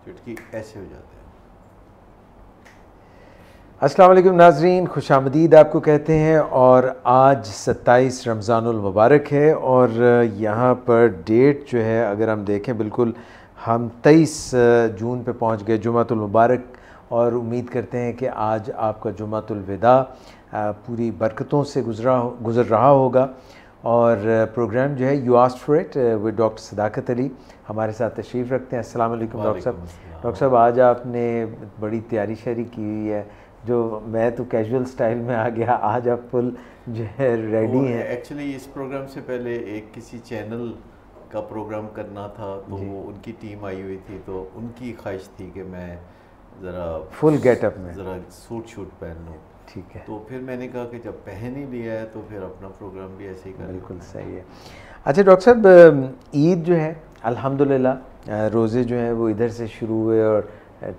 चुटकी ऐसे हो जाते हैं। अस्सलाम वालेकुम नाजरीन, खुशामदीद आपको कहते हैं। और आज 27 रमज़ानुल मुबारक है और यहाँ पर डेट जो है अगर हम देखें, बिल्कुल हम 23 जून पे पहुँच गए, जुमातुल मुबारक। और उम्मीद करते हैं कि आज आपका जुमातुल विदा पूरी बरकतों से गुज़र रहा होगा। और प्रोग्राम जो है you asked for it with doctor Sadaqat Ali हमारे साथ तशरीफ़ रखते हैं। अस्सलाम वालेकुम डॉक्टर साहब। डॉक्टर साहब, आज आपने बड़ी तैयारी शरी की हुई है, जो मैं तो कैजुअल स्टाइल में आ गया, आज आप फुल जो है रेडी हैं। एक्चुअली इस प्रोग्राम से पहले एक किसी चैनल का प्रोग्राम करना था, तो वो उनकी टीम आई हुई थी, तो उनकी ख्वाहिश थी कि मैं ज़रा फुल गेटअप में ज़रा सूट शूट पहन लूँ। ठीक है, तो फिर मैंने कहा कि जब पहन ही लिया है तो फिर अपना प्रोग्राम भी ऐसे ही करें। बिल्कुल सही है। अच्छा डॉक्टर साहब, ईद जो है अल्हम्दुलिल्लाह रोज़े जो हैं वो इधर से शुरू हुए और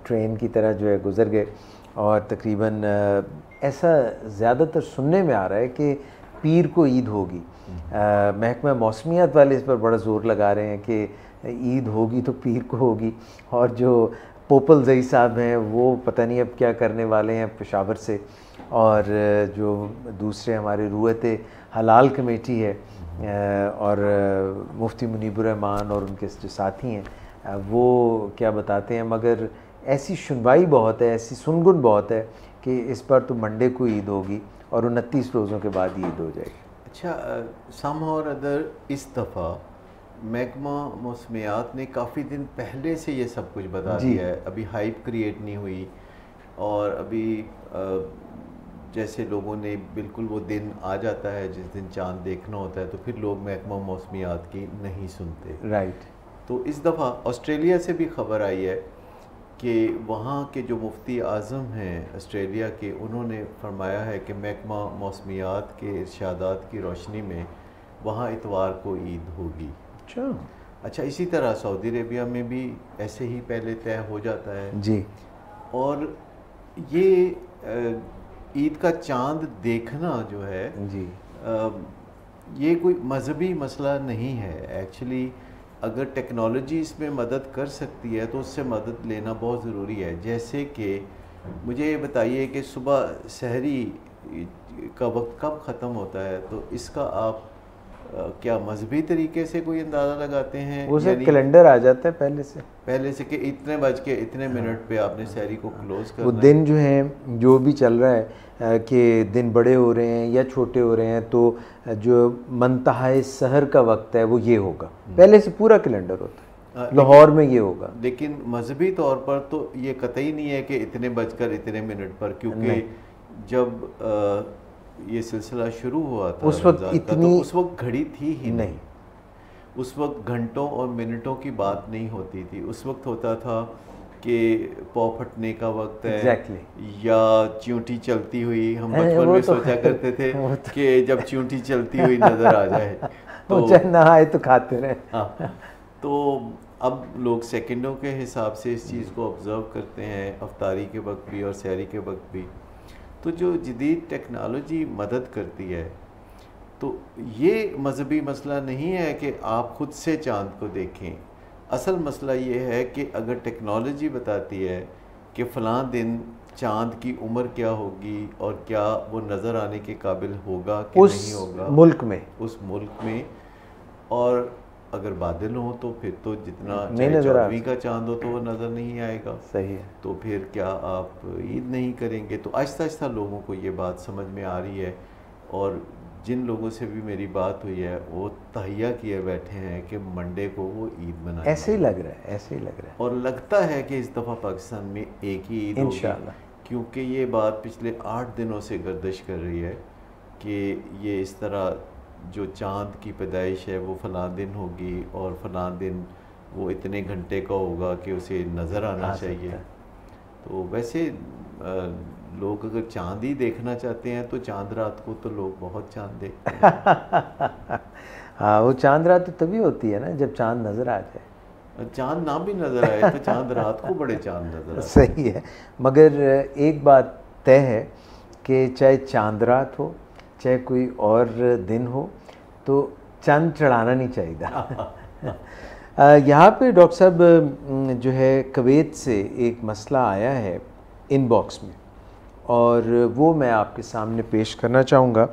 ट्रेन की तरह जो है गुज़र गए। और तकरीबन ऐसा ज़्यादातर सुनने में आ रहा है कि पीर को ईद होगी। महकमा मौसमियात वाले इस पर बड़ा ज़ोर लगा रहे हैं कि ईद होगी तो पीर को होगी। और जो पोपल जई साहब हैं वो पता नहीं अब क्या करने वाले हैं पेशावर से। और जो दूसरे हमारे रूयत हलाल कमेटी है और मुफ्ती मुनीबुर रहमान और उनके जो साथी हैं वो क्या बताते हैं, मगर ऐसी सुनवाई बहुत है, ऐसी सुनगुन बहुत है कि इस पर तो मंडे को ईद होगी और 29 रोज़ों के बाद ईद हो जाएगी। अच्छा, सम और अदर इस दफ़ा महकमा मौसमियात ने काफ़ी दिन पहले से ये सब कुछ बता दिया है, अभी हाइप क्रिएट नहीं हुई। और अभी जैसे लोगों ने बिल्कुल वो दिन आ जाता है जिस दिन चांद देखना होता है, तो फिर लोग महकमा मौसमियात की नहीं सुनते। राइट। तो इस दफ़ा ऑस्ट्रेलिया से भी खबर आई है कि वहाँ के जो मुफ्ती आज़म हैं ऑस्ट्रेलिया के, उन्होंने फरमाया है कि महकमा मौसमियात के इरशादात की रोशनी में वहाँ इतवार को ईद होगी। अच्छा, इसी तरह सऊदी अरेबिया में भी ऐसे ही पहले तय हो जाता है जी। और ये ईद का चांद देखना जो है जी, ये कोई मजहबी मसला नहीं है। एक्चुअली अगर टेक्नोलॉजी इसमें मदद कर सकती है तो उससे मदद लेना बहुत ज़रूरी है। जैसे कि मुझे ये बताइए कि सुबह सहरी का वक्त कब ख़त्म होता है, तो इसका आप क्या मजहबी तरीके से कोई अंदाज़ा लगाते हैं? वो से कैलेंडर आ जाता है पहले से कि इतने बज के इतने मिनट पे आपने सहरी को क्लोज़ करना वो है। दिन जो है जो भी चल रहा है कि दिन बड़े हो रहे हैं या छोटे हो रहे हैं, तो जो मंतहा सहर का वक्त है वो ये होगा, पहले से पूरा कैलेंडर होता है। लाहौर में ये होगा। लेकिन मजहबी तौर पर तो ये कतई नहीं है कि इतने बजकर इतने मिनट पर, क्योंकि जब ये सिलसिला शुरू हुआ था उस वक्त इतनी तो उस वक्त घड़ी थी ही नहीं। उस वक्त घंटों और मिनटों की बात नहीं होती थी। उस वक्त होता था कि पौ फटने का वक्त है या चींटी चलती हुई, हम बचपन में सोचा करते थे कि जब चींटी चलती हुई नज़र आ जाए तो नहाए तो खाते रहे। हाँ, तो अब लोग सेकंडों के हिसाब से इस चीज़ को ऑब्ज़र्व करते हैं, अफ्तारी के वक्त भी और सहरी के वक्त भी। तो जो जदीद टेक्नोलॉजी मदद करती है, तो ये मजहबी मसला नहीं है कि आप ख़ुद से चाँद को देखें। असल मसला ये है कि अगर टेक्नोलॉजी बताती है कि फ़लाँ दिन चाँद की उम्र क्या होगी और क्या वो नज़र आने के काबिल होगा कि नहीं होगा उस मुल्क में, और अगर बादल हो तो फिर तो जितना चाहे 14वीं का चांद हो तो वो नज़र नहीं आएगा। सही है। तो फिर क्या आप ईद नहीं करेंगे? तो आहिस्ता आहिस्ता लोगों को ये बात समझ में आ रही है, और जिन लोगों से भी मेरी बात हुई है वो तहिया किए बैठे हैं कि मंडे को वो ईद मनाएंगे। ऐसे ही लग रहा है और लगता है कि इस दफ़ा पाकिस्तान में एक ही ईद होगी, क्योंकि ये बात पिछले 8 दिनों से गर्दिश कर रही है कि ये इस तरह जो चाँद की पैदाइश है वो फ़लाँ दिन होगी और फ़लाँ दिन वो इतने घंटे का होगा कि उसे नज़र आना चाहिए। तो वैसे लोग अगर चाँद ही देखना चाहते हैं तो चाँद रात को तो लोग बहुत चाँद देखते हैं। हाँ, वो चाँद रात तो तभी होती है ना जब चाँद नज़र आ जाए। चाँद ना भी नज़र आए तो चाँद रात को बड़े चाँद नज़र आते। सही है, मगर एक बात तय है कि चाहे चाँद रात हो चाहे कोई और दिन हो, तो चाँद चढ़ाना नहीं चाहिए। यहाँ पे डॉक्टर साहब जो है कुवैत से एक मसला आया है इनबॉक्स में, और वो मैं आपके सामने पेश करना चाहूँगा।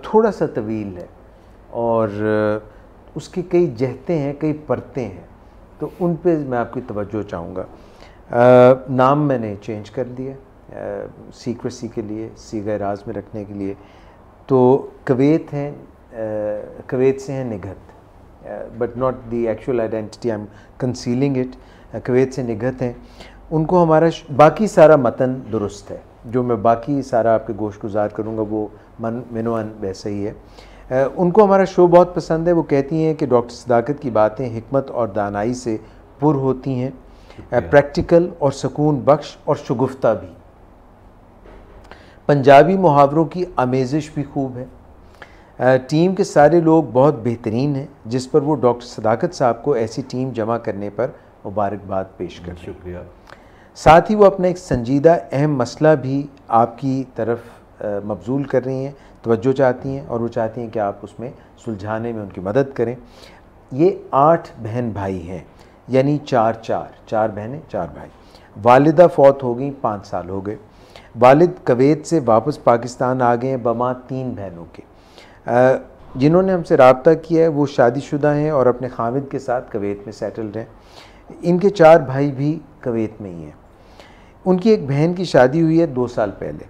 थोड़ा सा तवील है और उसकी कई जहतें हैं, कई परतें हैं, तो उन पे मैं आपकी तवज्जो चाहूँगा। नाम मैंने चेंज कर दिया सीक्रेसी के लिए, सीगा राज में रखने के लिए। तो कुवैत हैं, कुवैत से हैं Nighat, but not the actual identity, I am concealing it. Kuwait से निगहत हैं। उनको हमारा बाकी सारा मतन दुरुस्त है, जो मैं बाकी सारा आपके गोश गुजार करूँगा वो मनोअन वैसा ही है। उनको हमारा शो बहुत पसंद है। वो कहती हैं कि डॉक्टर सदाकत की बातें हिकमत और दानाई से पुर होती हैं, प्रैक्टिकल और सुकून बख्श और शगुफ्ता भी। पंजाबी मुहावरों की आमेज़िश भी खूब है। टीम के सारे लोग बहुत बेहतरीन हैं, जिस पर वो डॉक्टर सदाकत साहब को ऐसी टीम जमा करने पर मुबारकबाद पेश कर। शुक्रिया। साथ ही वो अपना एक संजीदा अहम मसला भी आपकी तरफ मबजूल कर रही हैं, तवज्जो चाहती हैं, और वो चाहती हैं कि आप उसमें सुलझाने में उनकी मदद करें। ये 8 बहन भाई हैं, यानी 4 बहनें 4 भाई। वालिदा फौत हो गई, 5 साल हो गए। वालिद कुवैत से वापस पाकिस्तान आ गए हैं बमा 3 बहनों के। जिन्होंने हमसे रब्ता किया है वो शादीशुदा हैं और अपने खामिद के साथ कुवैत में सेटल्ड हैं। इनके 4 भाई भी कुवैत में ही हैं। उनकी एक बहन की शादी हुई है 2 साल पहले।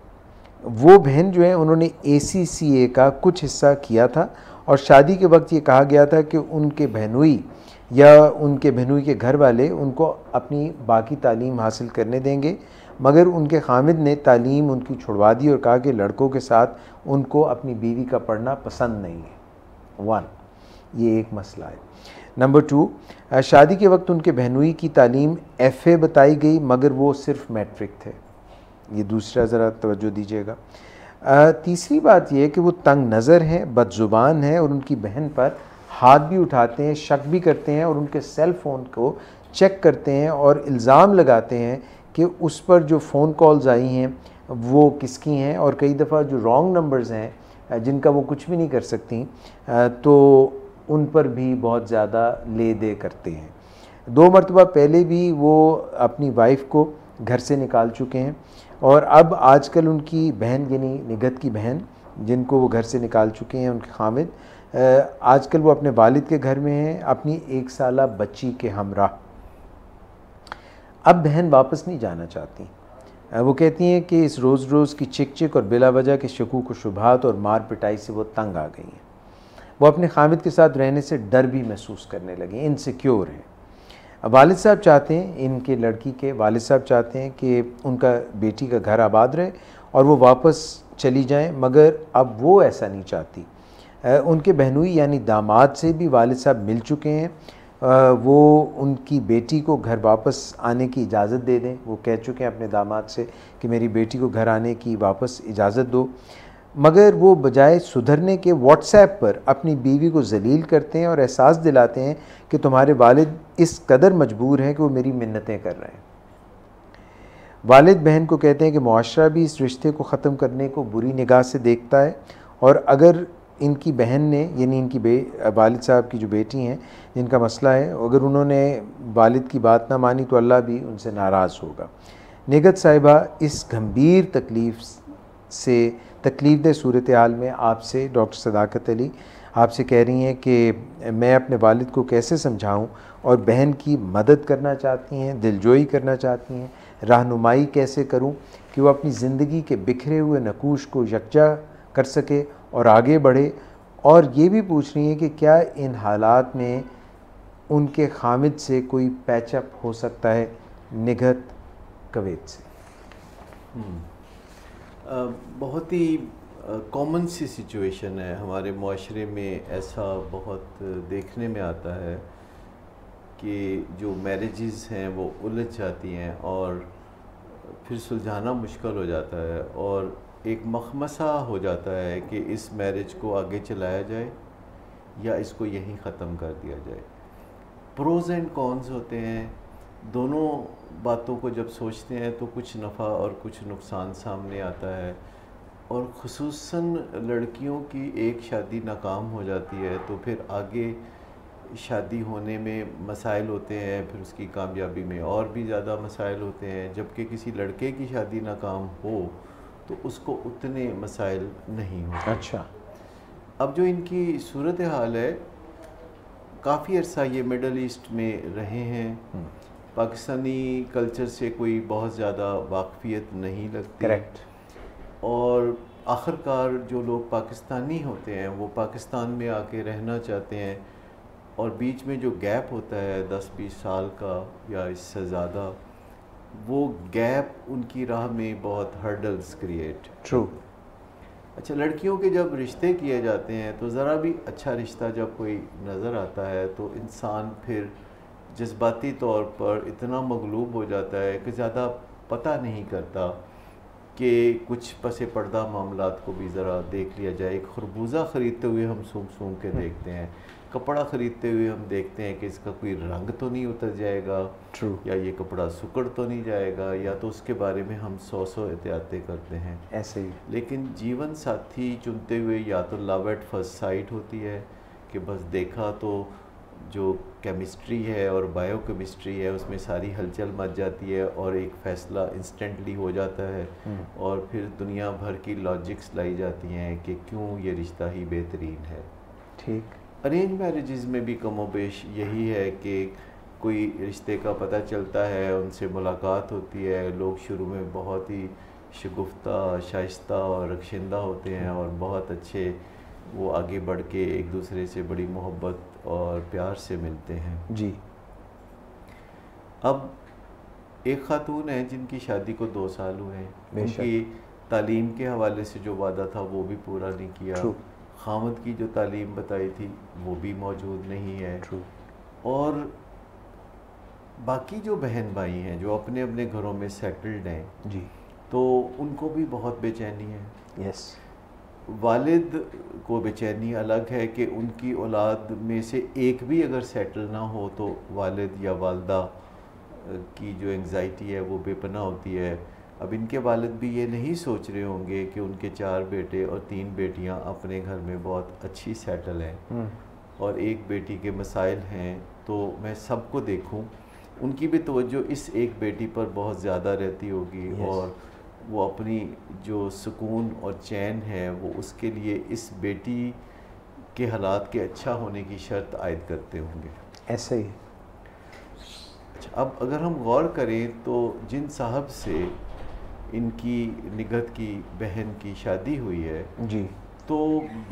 वो बहन जो है उन्होंने ACCA का कुछ हिस्सा किया था, और शादी के वक्त ये कहा गया था कि उनके बहनोई या उनके बहनोई के घर वाले उनको अपनी बाकी तालीम हासिल करने देंगे, मगर उनके खामिद ने तालीम उनकी छुड़वा दी और कहा कि लड़कों के साथ उनको अपनी बीवी का पढ़ना पसंद नहीं है। 1, ये एक मसला है। नंबर 2, शादी के वक्त उनके बहनोई की तालीम FA बताई गई, मगर वो सिर्फ मैट्रिक थे। ये दूसरा ज़रा तवज्जो दीजिएगा। तीसरी बात यह है कि वो तंग नज़र हैं, बदज़ुबान हैं, और उनकी बहन पर हाथ भी उठाते हैं, शक भी करते हैं, और उनके सेल फ़ोन को चेक करते हैं और इल्ज़ाम लगाते हैं कि उस पर जो फ़ोन कॉल्स आई हैं वो किसकी हैं, और कई दफ़ा जो रॉन्ग नंबर्स हैं जिनका वो कुछ भी नहीं कर सकती, तो उन पर भी बहुत ज़्यादा ले दे करते हैं। 2 मरतबा पहले भी वो अपनी वाइफ को घर से निकाल चुके हैं, और अब आजकल उनकी बहन यानी निगहत की बहन जिनको वो घर से निकाल चुके हैं, उनके खामिद, आजकल वो अपने वालिद के घर में हैं अपनी 1 साला बच्ची के हमरा। अब बहन वापस नहीं जाना चाहती। वो कहती हैं कि इस रोज़ रोज़ की चिक चिक और बिला वजह के शकूक व शुबहात और मार पिटाई से वो तंग आ गई हैं। वो अपने खामिद के साथ रहने से डर भी महसूस करने लगी, इनसिक्योर हैं। वालिद साहब चाहते हैं, इनके लड़की के वालिद साहब चाहते हैं कि उनका बेटी का घर आबाद रहे और वो वापस चली जाएं, मगर अब वो ऐसा नहीं चाहती। उनके बहनोई यानी दामाद से भी वालिद साहब मिल चुके हैं। वो उनकी बेटी को घर वापस आने की इजाज़त दे दें। वो कह चुके हैं अपने दामाद से कि मेरी बेटी को घर आने की वापस इजाज़त दो, मगर वो बजाय सुधरने के व्हाट्सएप पर अपनी बीवी को जलील करते हैं और एहसास दिलाते हैं कि तुम्हारे वालिद इस कदर मजबूर हैं कि वो मेरी मिन्नतें कर रहे हैं। वालिद बहन को कहते हैं कि मुआशरा भी इस रिश्ते को ख़त्म करने को बुरी निगाह से देखता है, और अगर इनकी बहन ने यानी इनकी वालिद साहब की जो बेटी हैं जिनका मसला है, अगर उन्होंने वालिद की बात ना मानी तो अल्लाह भी उनसे नाराज़ होगा। निगहत साहिबा इस गंभीर तकलीफ़देह सूरत हाल में आपसे डॉक्टर सदाकत अली आपसे कह रही हैं कि मैं अपने वालिद को कैसे समझाऊं, और बहन की मदद करना चाहती हैं, दिलजोई करना चाहती हैं, रहनुमाई कैसे करूं कि वो अपनी ज़िंदगी के बिखरे हुए नकूश को यकजा कर सके और आगे बढ़े। और ये भी पूछ रही हैं कि क्या इन हालात में उनके खामिद से कोई पैचअप हो सकता है निगहत कुवैत से। बहुत ही कॉमन सी सिचुएशन है हमारे माशरे में। ऐसा बहुत देखने में आता है कि जो मैरिजेस हैं वो उलझ जाती हैं और फिर सुलझाना मुश्किल हो जाता है, और एक मखमसा हो जाता है कि इस मैरिज को आगे चलाया जाए या इसको यहीं ख़त्म कर दिया जाए। प्रोज़ एंड कॉन्स होते हैं, दोनों बातों को जब सोचते हैं तो कुछ नफ़ा और कुछ नुकसान सामने आता है। और ख़ुसूसन लड़कियों की एक शादी नाकाम हो जाती है तो फिर आगे शादी होने में मसाइल होते हैं, फिर उसकी कामयाबी में और भी ज़्यादा मसाइल होते हैं, जबकि किसी लड़के की शादी नाकाम हो तो उसको उतने मसाइल नहीं होते। अच्छा। अब जो इनकी सूरत हाल है, काफ़ी अर्सा ये मिडल ईस्ट में रहे हैं, पाकिस्तानी कल्चर से कोई बहुत ज़्यादा वाकफियत नहीं लगती। करेक्ट। और आखिरकार जो लोग पाकिस्तानी होते हैं वो पाकिस्तान में आके रहना चाहते हैं, और बीच में जो गैप होता है 10-20 साल का या इससे ज़्यादा, वो गैप उनकी राह में बहुत हर्डल्स क्रिएट। ट्रू। अच्छा, लड़कियों के जब रिश्ते किए जाते हैं तो ज़रा भी अच्छा रिश्ता जब कोई नज़र आता है तो इंसान फिर जज्बाती तौर पर इतना मगलूब हो जाता है कि ज़्यादा पता नहीं करता कि कुछ पसे पर्दा मामलात को भी ज़रा देख लिया जाए। एक खरबूजा ख़रीदते हुए हम सूंघ सूंघ के देखते हैं, कपड़ा ख़रीदते हुए हम देखते हैं कि इसका कोई रंग तो नहीं उतर जाएगा, ट्रू, या ये कपड़ा सुकड़ तो नहीं जाएगा, या तो उसके बारे में हम 100 एहतियातें करते हैं। ऐसे ही। लेकिन जीवन साथी चुनते हुए या तो लव एट फर्स्ट साइट होती है कि बस देखा तो जो केमिस्ट्री है और बायोकेमिस्ट्री है उसमें सारी हलचल मच जाती है और एक फ़ैसला इंस्टेंटली हो जाता है, और फिर दुनिया भर की लॉजिक्स लाई जाती हैं कि क्यों ये रिश्ता ही बेहतरीन है। ठीक। अरेंज मैरिजेज़ में भी कमोबेश यही है कि कोई रिश्ते का पता चलता है, उनसे मुलाकात होती है, लोग शुरू में बहुत ही शगुफ्ता, शाइस्ता और रखशिंदा होते हैं और बहुत अच्छे वो आगे बढ़ के एक दूसरे से बड़ी मोहब्बत और प्यार से मिलते हैं। जी। अब एक खातून है जिनकी शादी को 2 साल हुए हैं, बेशक। उनकी तालीम के हवाले से जो वादा था वो भी पूरा नहीं किया। ट्रू। खामद की जो तालीम बताई थी वो भी मौजूद नहीं है। ट्रू। और बाकी जो बहन भाई हैं जो अपने अपने घरों में सेटल्ड हैं, जी। तो उनको भी बहुत बेचैनी है। यस। वालिद को बेचैनी अलग है कि उनकी औलाद में से एक भी अगर सेटल ना हो तो वालिद या वालदा की जो एंग्जाइटी है वो बेपनाह होती है। अब इनके वालिद भी ये नहीं सोच रहे होंगे कि उनके 4 बेटे और 3 बेटियां अपने घर में बहुत अच्छी सेटल हैं और एक बेटी के मसाइल हैं, तो मैं सबको देखूं। उनकी भी तवज्जो इस एक बेटी पर बहुत ज़्यादा रहती होगी। Yes. और वो अपनी जो सुकून और चैन है वो उसके लिए इस बेटी के हालात के अच्छा होने की शर्त आयद करते होंगे। ऐसे ही। अच्छा, अब अगर हम गौर करें तो जिन साहब से इनकी निगहत की बहन की शादी हुई है जी। तो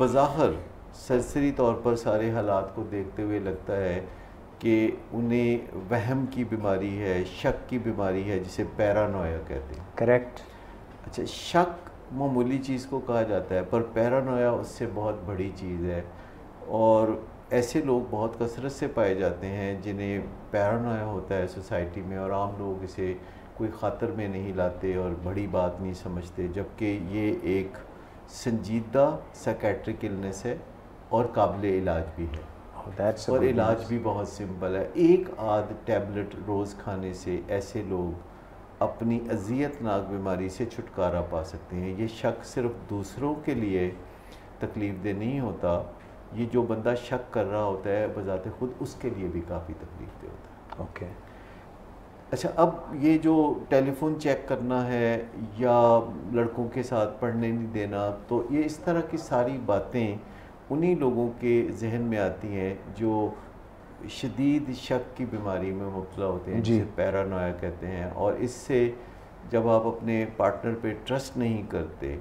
बज़ाहिर सरसरी तौर पर सारे हालात को देखते हुए लगता है कि उन्हें वहम की बीमारी है, शक की बीमारी है, जिसे पैरानोया कहते हैं। करेक्ट। अच्छा, शक मामूली चीज़ को कहा जाता है पर पैरानोया उससे बहुत बड़ी चीज़ है, और ऐसे लोग बहुत कसरत से पाए जाते हैं जिन्हें पैरानोया होता है सोसाइटी में, और आम लोग इसे कोई ख़ातर में नहीं लाते और बड़ी बात नहीं समझते, जबकि ये एक संजीदा साइकेट्रिक इलनेस है और काबिल इलाज भी है। और इलाज भी बहुत सिंपल है। एक आध टैबलेट रोज़ खाने से ऐसे लोग अपनी अज़ियतनाक बीमारी से छुटकारा पा सकते हैं। ये शक सिर्फ दूसरों के लिए तकलीफ़ दे नहीं होता, ये जो बंदा शक कर रहा होता है बज़ाते खुद उसके लिए भी काफ़ी तकलीफ़ दे होता है। ओके। अच्छा, अब ये जो टेलीफोन चेक करना है या लड़कों के साथ पढ़ने नहीं देना, तो ये इस तरह की सारी बातें उन्हीं लोगों के जहन में आती हैं जो शदीद शक की बीमारी में मुब्तला होते हैं, जिसे पैरानोया कहते हैं। और इससे जब आप अपने पार्टनर पे ट्रस्ट नहीं करते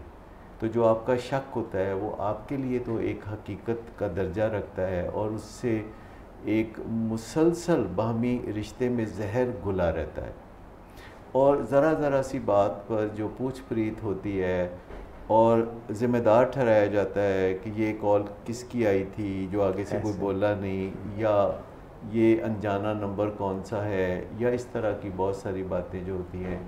तो जो आपका शक होता है वो आपके लिए तो एक हकीकत का दर्जा रखता है, और उससे एक मुसलसल बाहमी रिश्ते में जहर घुला रहता है। और ज़रा ज़रा सी बात पर जो पूछ प्रीत होती है और ज़िम्मेदार ठहराया जाता है कि ये कॉल किसकी आई थी जो आगे से कोई बोला नहीं, या ये अनजाना नंबर कौन सा है, या इस तरह की बहुत सारी बातें जो होती हैं,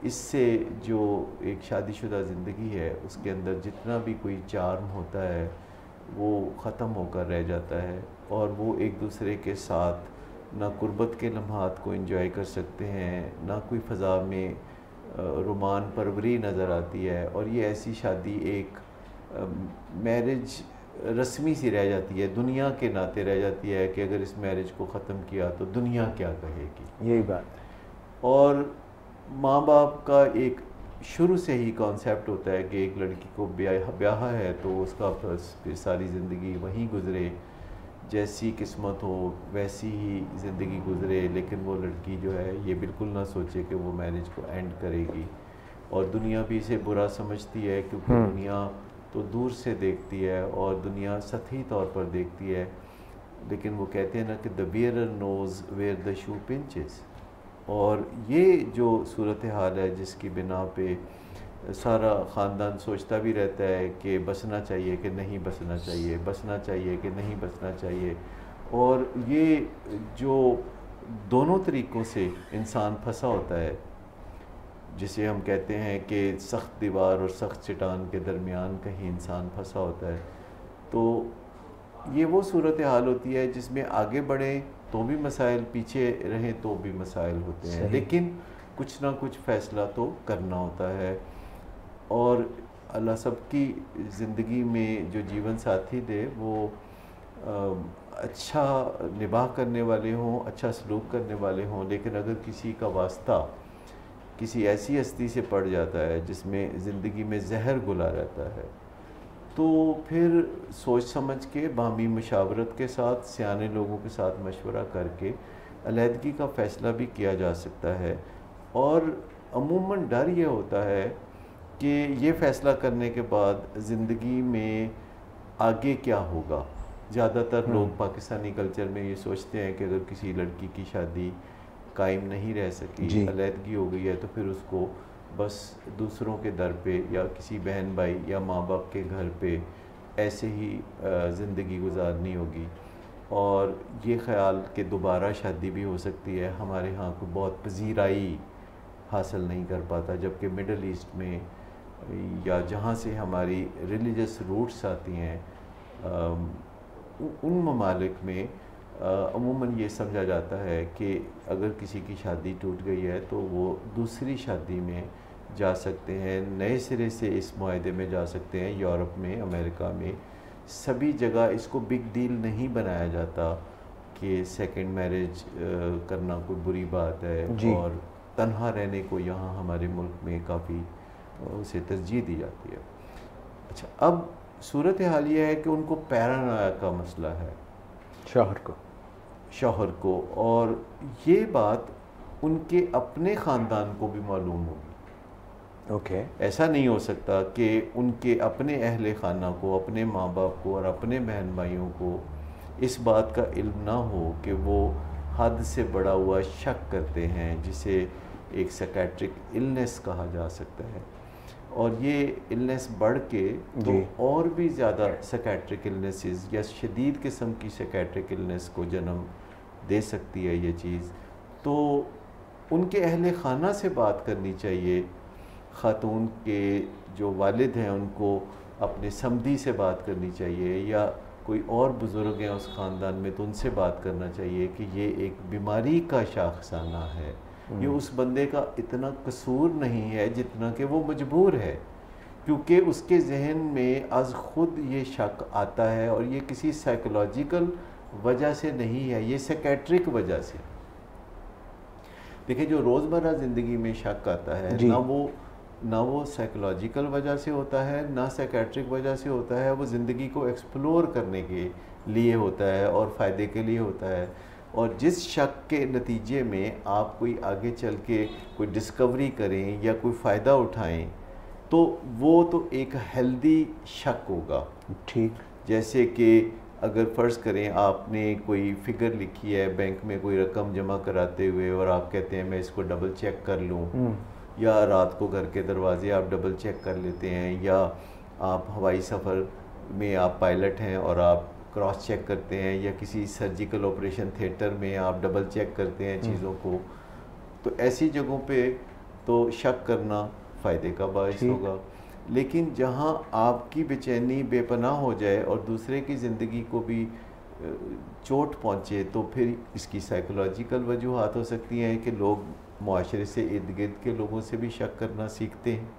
इससे जो एक शादीशुदा ज़िंदगी है उसके अंदर जितना भी कोई चार्म होता है वो ख़त्म होकर रह जाता है, और वो एक दूसरे के साथ ना कुर्बत के लम्हात को एंजॉय कर सकते हैं, ना कोई फ़ज़ा में रोमान परवरी नज़र आती है। और ये ऐसी शादी एक मैरिज रस्मी सी रह जाती है, दुनिया के नाते रह जाती है कि अगर इस मैरिज को ख़त्म किया तो दुनिया क्या कहेगी। यही बात। और माँ बाप का एक शुरू से ही कॉन्सेप्ट होता है कि एक लड़की को ब्याह है तो उसका फिर सारी ज़िंदगी वहीं गुजरे, जैसी किस्मत हो वैसी ही ज़िंदगी गुजरे, लेकिन वो लड़की जो है ये बिल्कुल ना सोचे कि वो मैरिज को एंड करेगी। और दुनिया भी इसे बुरा समझती है क्योंकि दुनिया तो दूर से देखती है और दुनिया सतही तौर पर देखती है, लेकिन वो कहते हैं ना कि the wearer knows where the shoe pinches. और ये जो सूरत हाल है जिसकी बिना पे सारा ख़ानदान सोचता भी रहता है कि बसना चाहिए कि नहीं बसना चाहिए, बसना चाहिए कि नहीं बसना चाहिए, और ये जो दोनों तरीक़ों से इंसान फंसा होता है, जिसे हम कहते हैं कि सख्त दीवार और सख्त चट्टान के दरमियान कहीं इंसान फंसा होता है, तो ये वो सूरत हाल होती है जिसमें आगे बढ़ें तो भी मसाइल, पीछे रहें तो भी मसाइल होते हैं, लेकिन कुछ ना कुछ फ़ैसला तो करना होता है। और अल्लाह सबकी ज़िंदगी में जो जीवन साथी दे वो अच्छा निभाह करने वाले हों, अच्छा सलूक करने वाले हों, लेकिन अगर किसी का वास्ता किसी ऐसी हस्ती से पड़ जाता है जिसमें ज़िंदगी में जहर घुला रहता है, तो फिर सोच समझ के बामी मशावरत के साथ, सियाने लोगों के साथ मशवरा करके अलहदगी का फ़ैसला भी किया जा सकता है। और अमूमन डर ये होता है कि ये फ़ैसला करने के बाद ज़िंदगी में आगे क्या होगा। ज़्यादातर लोग पाकिस्तानी कल्चर में ये सोचते हैं कि अगर किसी लड़की की शादी कायम नहीं रह सकी, अलहदगी हो गई है, तो फिर उसको बस दूसरों के दर पे या किसी बहन भाई या माँ बाप के घर पे ऐसे ही ज़िंदगी गुजारनी होगी। और ये ख़्याल कि दोबारा शादी भी हो सकती है हमारे यहाँ को बहुत पजीराई हासिल नहीं कर पाता, जबकि मिडल ईस्ट में या जहाँ से हमारी रिलीजियस रूट्स आती हैं उन ममालिक में अमूमन ये समझा जाता है कि अगर किसी की शादी टूट गई है तो वो दूसरी शादी में जा सकते हैं, नए सिरे से इस मुआहदे में जा सकते हैं। यूरोप में, अमेरिका में, सभी जगह इसको बिग डील नहीं बनाया जाता कि सेकंड मैरिज करना कोई बुरी बात है, और तन्हा रहने को यहाँ हमारे मुल्क में काफ़ी उसे तरजीह दी जाती है। अच्छा, अब सूरत हाल ये है कि उनको पैरानोया का मसला है, शौहर को, और ये बात उनके अपने ख़ानदान को भी मालूम होगी। ऐसा नहीं हो सकता कि उनके अपने अहले खाना को, अपने माँ बाप को और अपने बहन भाइयों को इस बात का इल्म ना हो कि वो हद से बढ़ा हुआ शक करते हैं, जिसे एक साइकेट्रिक इलनेस कहा जा सकता है। और ये इलनेस बढ़ के तो और भी ज़्यादा साइकेट्रिक इलनेसेस या शदीद किस्म की साइकेट्रिक इलनेस को जन्म दे सकती है ये चीज़। तो उनके अहले खाना से बात करनी चाहिए, ख़ातून के जो वालिद हैं उनको अपने समधी से बात करनी चाहिए, या कोई और बुज़ुर्ग हैं उस ख़ानदान में तो उनसे बात करना चाहिए कि ये एक बीमारी का शाखसाना है, ये उस बंदे का इतना कसूर नहीं है जितना कि वो मजबूर है, क्योंकि उसके जहन में अज़ ख़ुद ये शक आता है, और ये किसी साइकोलॉजिकल वजह से नहीं है, ये साइकेट्रिक वजह से। देखिए, जो रोज़मर्रा ज़िंदगी में शक आता है ना वो साइकोलॉजिकल वजह से होता है, ना साइकेट्रिक वजह से होता है, वो ज़िंदगी को एक्सप्लोर करने के लिए होता है और फ़ायदे के लिए होता है। और जिस शक के नतीजे में आप कोई आगे चल के कोई डिस्कवरी करें या कोई फ़ायदा उठाएं, तो वो तो एक हेल्दी शक होगा। ठीक, जैसे कि अगर फ़र्ज़ करें आपने कोई फ़िगर लिखी है बैंक में कोई रकम जमा कराते हुए, और आप कहते हैं मैं इसको डबल चेक कर लूँ, या रात को घर के दरवाजे आप डबल चेक कर लेते हैं, या आप हवाई सफ़र में आप पायलट हैं और आप क्रॉस चेक करते हैं, या किसी सर्जिकल ऑपरेशन थिएटर में आप डबल चेक करते हैं चीज़ों को, तो ऐसी जगहों पे तो शक करना फ़ायदे का बायस होगा। लेकिन जहाँ आपकी बेचैनी बेपनाह हो जाए और दूसरे की ज़िंदगी को भी चोट पहुँचे, तो फिर इसकी साइकोलॉजिकल वजूहात हो सकती हैं कि लोग मुआशरे से इर्द गिर्द के लोगों से भी शक करना सीखते हैं।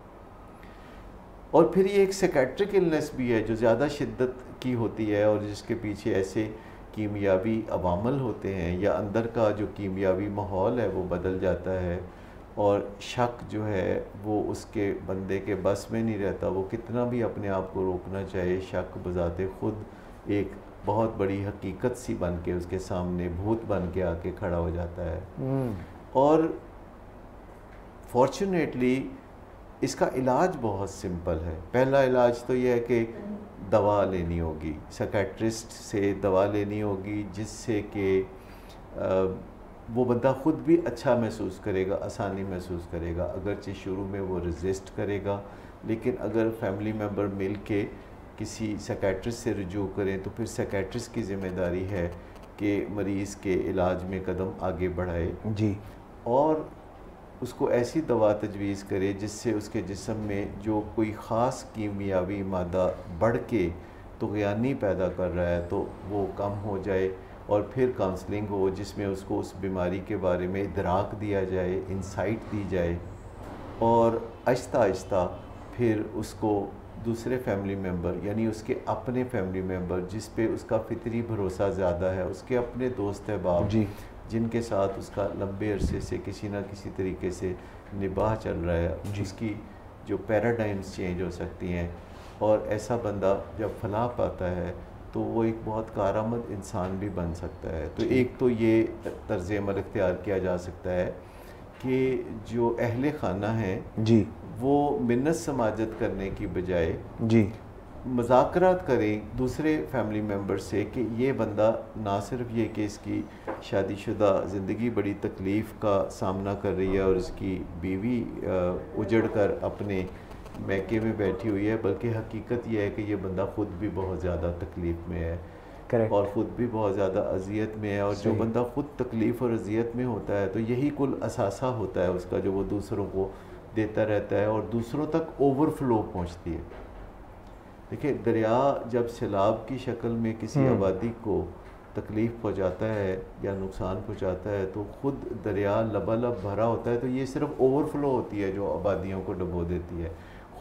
और फिर ये एक साइकेट्रिक इलनेस भी है जो ज़्यादा शिद्दत की होती है और जिसके पीछे ऐसे कीमियावी अवामल होते हैं या अंदर का जो कीमियावी माहौल है वो बदल जाता है और शक जो है वो उसके बंदे के बस में नहीं रहता। वो कितना भी अपने आप को रोकना चाहे, शक बजाते खुद एक बहुत बड़ी हकीकत सी बन के उसके सामने भूत बन के आके खड़ा हो जाता है। और फॉर्चुनेटली इसका इलाज बहुत सिंपल है। पहला इलाज तो यह है कि दवा लेनी होगी, साइकियाट्रिस्ट से दवा लेनी होगी जिससे कि वो बंदा ख़ुद भी अच्छा महसूस करेगा, आसानी महसूस करेगा। अगरचे शुरू में वो रेजिस्ट करेगा, लेकिन अगर फैमिली मेम्बर मिल के किसी साइकियाट्रिस्ट से रुजू करें तो फिर साइकियाट्रिस्ट की ज़िम्मेदारी है कि मरीज़ के इलाज में कदम आगे बढ़ाए जी, और उसको ऐसी दवा तजवीज़ करे जिससे उसके जिस्म में जो कोई ख़ास कीमियावी मादा बढ़ के तुग़यानी पैदा कर रहा है तो वो कम हो जाए। और फिर काउंसलिंग हो जिसमें उसको उस बीमारी के बारे में इदराक दिया जाए, इंसाइट दी जाए, और आहिस्ता आहिस्ता फिर उसको दूसरे फैमिली मेम्बर यानी उसके अपने फैमिली मेम्बर जिस पे उसका फितरी भरोसा ज़्यादा है, उसके अपने दोस्त अहबाब जी, जिनके साथ उसका लंबे अरसे से किसी ना किसी तरीके से निबाह चल रहा है, उसकी जो पैराडाइम्स चेंज हो सकती हैं। और ऐसा बंदा जब फलाह पाता है तो वो एक बहुत कारामद इंसान भी बन सकता है। तो एक तो ये तर्ज़ अमल इख्तियार किया जा सकता है कि जो अहले खाना हैं जी, वो मिन्नत समाजत करने की बजाय जी, मुज़ाकरात करें दूसरे फैमिली मेम्बर से कि ये बंदा ना सिर्फ ये कि इसकी शादीशुदा ज़िंदगी बड़ी तकलीफ़ का सामना कर रही है और इसकी बीवी उजड़ कर अपने मैके में बैठी हुई है, बल्कि हकीकत यह है कि ये बंदा ख़ुद भी बहुत ज़्यादा तकलीफ़ में है। करेक्ट, और ख़ुद भी बहुत ज़्यादा अजियत में है। और जो बंदा ख़ुद तकलीफ़ और अजियत में होता है तो यही कुल असासा होता है उसका जो वो दूसरों को देता रहता है और दूसरों तक ओवरफ्लो पहुँचती है। देखिए, दरिया जब सैलाब की शक्ल में किसी आबादी को तकलीफ़ पहुँचाता है या नुकसान पहुँचाता है तो ख़ुद दरिया लबालब भरा होता है, तो ये सिर्फ ओवरफ्लो होती है जो आबादियों को डुबो देती है।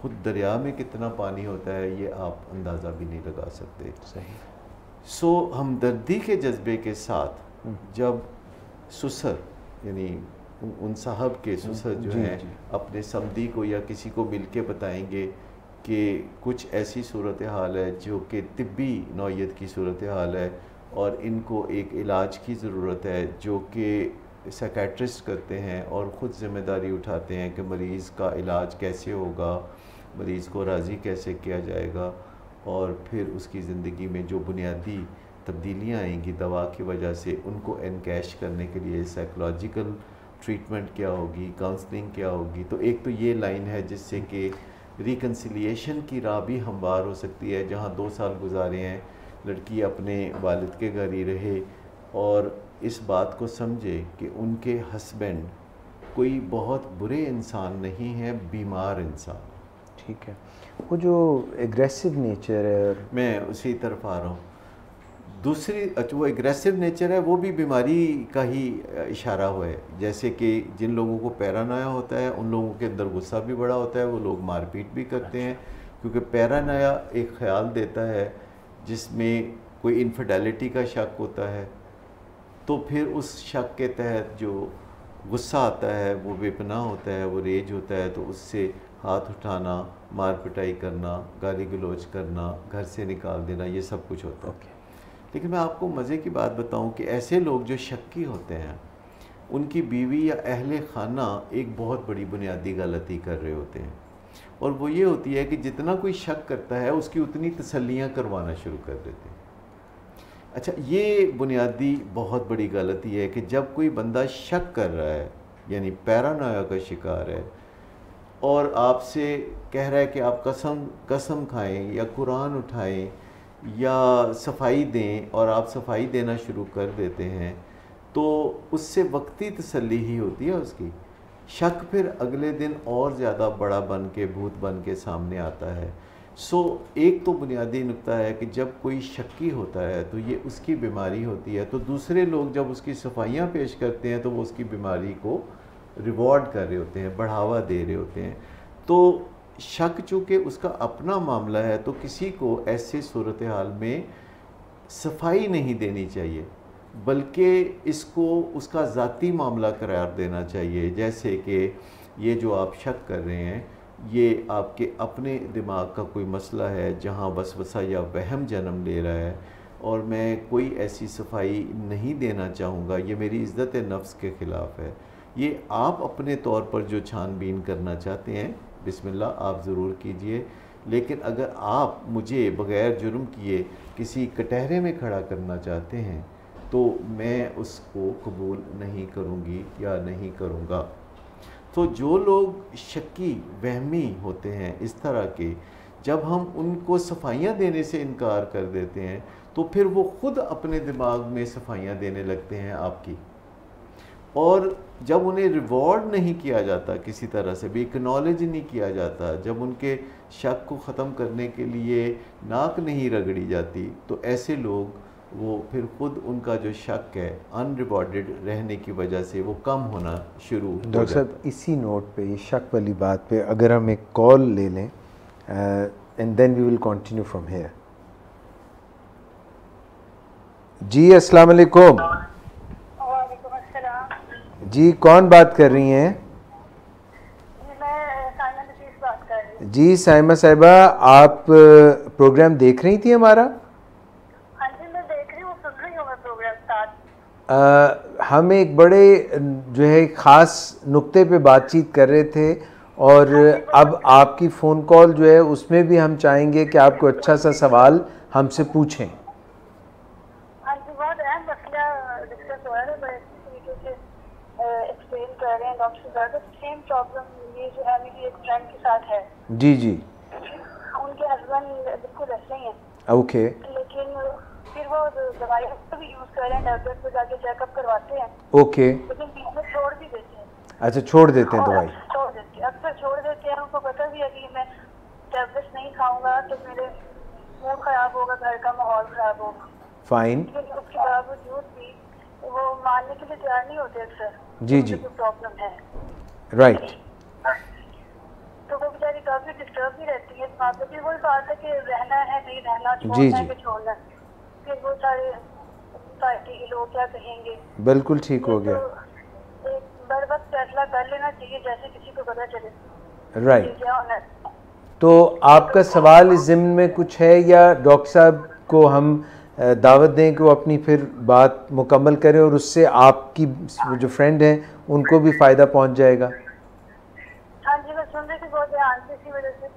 ख़ुद दरिया में कितना पानी होता है ये आप अंदाज़ा भी नहीं लगा सकते। सही। सो हमदर्दी के जज्बे के साथ जब सुसर यानी उन साहब के सुसर जो हैं अपने समदी को या किसी को मिल के बताएँगे कि कुछ ऐसी सूरत हाल है जो कि तिब्बी नौयत की सूरत हाल है और इनको एक इलाज की ज़रूरत है जो कि साइकियाट्रिस्ट करते हैं और ख़ुद ज़िम्मेदारी उठाते हैं कि मरीज़ का इलाज कैसे होगा, मरीज़ को राज़ी कैसे किया जाएगा और फिर उसकी ज़िंदगी में जो बुनियादी तब्दीलियाँ आएंगी दवा की वजह से उनको एनकैश करने के लिए साइकोलॉजिकल ट्रीटमेंट क्या होगी, काउंसलिंग क्या होगी। तो एक तो ये लाइन है जिससे कि रिकन्सिलिएशन की राह भी हमवार हो सकती है। जहाँ 2 साल गुजारे हैं, लड़की अपने वालिद के घर ही रहे और इस बात को समझे कि उनके हस्बैंड कोई बहुत बुरे इंसान नहीं है, बीमार इंसान। ठीक है, वो जो एग्रेसिव नेचर है, मैं उसी तरफ आ रहा हूँ। दूसरी वो एग्रेसिव नेचर है वो भी बीमारी का ही इशारा हुआ है। जैसे कि जिन लोगों को पैरानोया होता है उन लोगों के अंदर गुस्सा भी बड़ा होता है, वो लोग मारपीट भी करते हैं, क्योंकि पैरानोया एक ख्याल देता है जिसमें कोई इनफिडेलिटी का शक होता है, तो फिर उस शक के तहत जो गुस्सा आता है वो बेपनाह होता है, वो रेज होता है, तो उससे हाथ उठाना, मार पिटाई करना, गाली गलौज करना, घर से निकाल देना, ये सब कुछ होता है। लेकिन मैं आपको मज़े की बात बताऊं कि ऐसे लोग जो शक्की होते हैं उनकी बीवी या अहले खाना एक बहुत बड़ी बुनियादी गलती कर रहे होते हैं, और वो ये होती है कि जितना कोई शक करता है उसकी उतनी तसल्लियाँ करवाना शुरू कर देते हैं। अच्छा, ये बुनियादी बहुत बड़ी गलती है कि जब कोई बंदा शक कर रहा है यानी पैरानोया का शिकार है और आपसे कह रहा है कि आप कसम खाएं या कुरान उठाएं या सफाई दें, और आप सफाई देना शुरू कर देते हैं, तो उससे वक्ती तसल्ली ही होती है उसकी। शक फिर अगले दिन और ज़्यादा बड़ा बन के, भूत बन के सामने आता है। सो एक तो बुनियादी नुक्ता है कि जब कोई शक्की होता है तो ये उसकी बीमारी होती है, तो दूसरे लोग जब उसकी सफाइयाँ पेश करते हैं तो वो उसकी बीमारी को रिवॉर्ड कर रहे होते हैं, बढ़ावा दे रहे होते हैं। तो शक चूँकि उसका अपना मामला है तो किसी को ऐसे सूरत हाल में सफाई नहीं देनी चाहिए, बल्कि इसको उसका ज़ाती मामला करार देना चाहिए। जैसे कि ये जो आप शक कर रहे हैं ये आपके अपने दिमाग का कोई मसला है जहाँ वसवसा या वहम जन्म ले रहा है, और मैं कोई ऐसी सफाई नहीं देना चाहूँगा, ये मेरी इज़्ज़त नफ्स के ख़िलाफ़ है। ये आप अपने तौर पर जो छानबीन करना चाहते हैं बिस्मिल्लाह आप ज़रूर कीजिए, लेकिन अगर आप मुझे बग़ैर जुर्म किए किसी कटहरे में खड़ा करना चाहते हैं तो मैं उसको कबूल नहीं करूँगी या नहीं करूँगा। तो जो लोग शक्की वहमी होते हैं इस तरह के, जब हम उनको सफाइयाँ देने से इनकार कर देते हैं तो फिर वो ख़ुद अपने दिमाग में सफाइयाँ देने लगते हैं आपकी, और जब उन्हें रिवॉर्ड नहीं किया जाता, किसी तरह से भी एक्नॉलेज नहीं किया जाता, जब उनके शक को ख़त्म करने के लिए नाक नहीं रगड़ी जाती, तो ऐसे लोग वो फिर ख़ुद उनका जो शक है अनरिवॉर्डेड रहने की वजह से वो कम होना शुरू हो जाता है। डॉक्टर साहब इसी नोट पे, ये शक वाली बात पे अगर हम एक कॉल ले लें and then we will continue from here. जी अस्सलाम वालेकुम। वालेकुम अस्सलाम। जी कौन बात कर रही हैं? मैं साइमा नफीस बात कर रही हूँ। जी साइमा साहिबा, आप प्रोग्राम देख रही थी हमारा? हाँ जी मैं देख रही हूँ, सुन रही हूँ मैं प्रोग्राम साथ। हम एक बड़े जो है ख़ास नुक्ते पे बातचीत कर रहे थे, और अब आपकी फ़ोन कॉल जो है उसमें भी हम चाहेंगे कि आपको अच्छा सा सवाल हमसे पूछें। हाँ जी बहुत अहम मसला डिस्कस हो रहा है, बड़े अच्छी तरीके से एक्सप्लेन कर रहे हैं डॉक्टर साहब। सेम प्रॉब्लम ये जो है मेरी एक फ्रेंड के साथ है। जी जी। उनके हस्बैंड बिल्कुल ऐसे ही हैं। ओके। लेकिन फिर वो दवाई भी यूज़ कर रहे हैं, डॉक्टर को जाके चेकअप करवाते हैं। ओके। लेकिन बीच में छोड़ भी देते हैं। अच्छा छोड़ देते हैं दवाई? छोड़ देते हैं, अक्सर छोड़ देते हैं। उनको पता भी है कि मैं टैबलेट्स नहीं खाऊंगा तो मेरे मूड ख़राब होगा, घर का माहौल ख़राब होगा। फाइन। लेकिन उसके बावजूद भी वो मानने के लिए तैयार नहीं होते अक्सर। जी जी। जो प्रॉब्लम है। राइट। तो वो बेचारी काफ़ी डिस्टर्ब भी रहती है। वहाँ पे फिर वही बात है कि रहना है नहीं रहना, जी, छोड़ना जी। है कि छोड़ना है। फिर वो सारे सोसाइटी के लोग क्या कहेंगे। बिल्कुल ठीक हो गया। तो एक बर वक्त फैसला कर लेना चाहिए जैसे किसी को पता चले। राइट। क्या होना है। तो आपका सवाल इस ज़िम्न में कुछ है, या डॉक्टर साहब को हम दावत दें कि वो अपनी फिर बात मुकम्मल करें और उससे आपकी जो फ्रेंड हैं उनको भी फ़ायदा पहुंच जाएगा? हाँ जी मैं सुन रही थी बहुत ध्यान से, इसी वजह से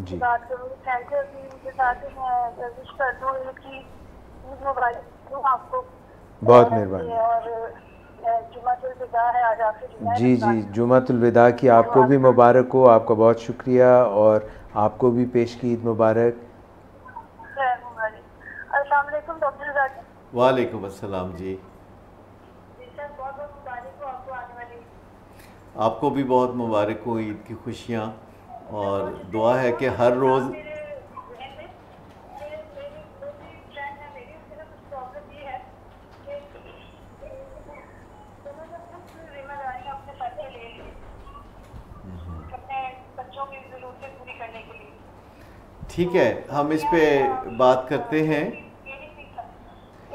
जी। बात करूँगी। Thank you. अभी उनके साथ ही मैं विश कर दूँ कि ईद मुबारक दूँ आपको। बहुत मेहरबानी। और जुम्मतुल विदा है आज, आपसे जुम्मा है। जी जी, जुम्मतुल विदा की आपको भी मुबारक हो। आपका बहुत शुक्रिया, और आपको भी पेश की ईद मुबारक। अस्सलाम वालेकुम डॉक्टर साहब। वालेकुम अस्सलाम जी। सर बहुत बहुत मुबारक हो आपको आने वाली। आपको भी बहुत मुबारक हो ईद की खुशियाँ, और दुआ है कि हर रोज़ ठीक है, हम इस पे बात करते हैं,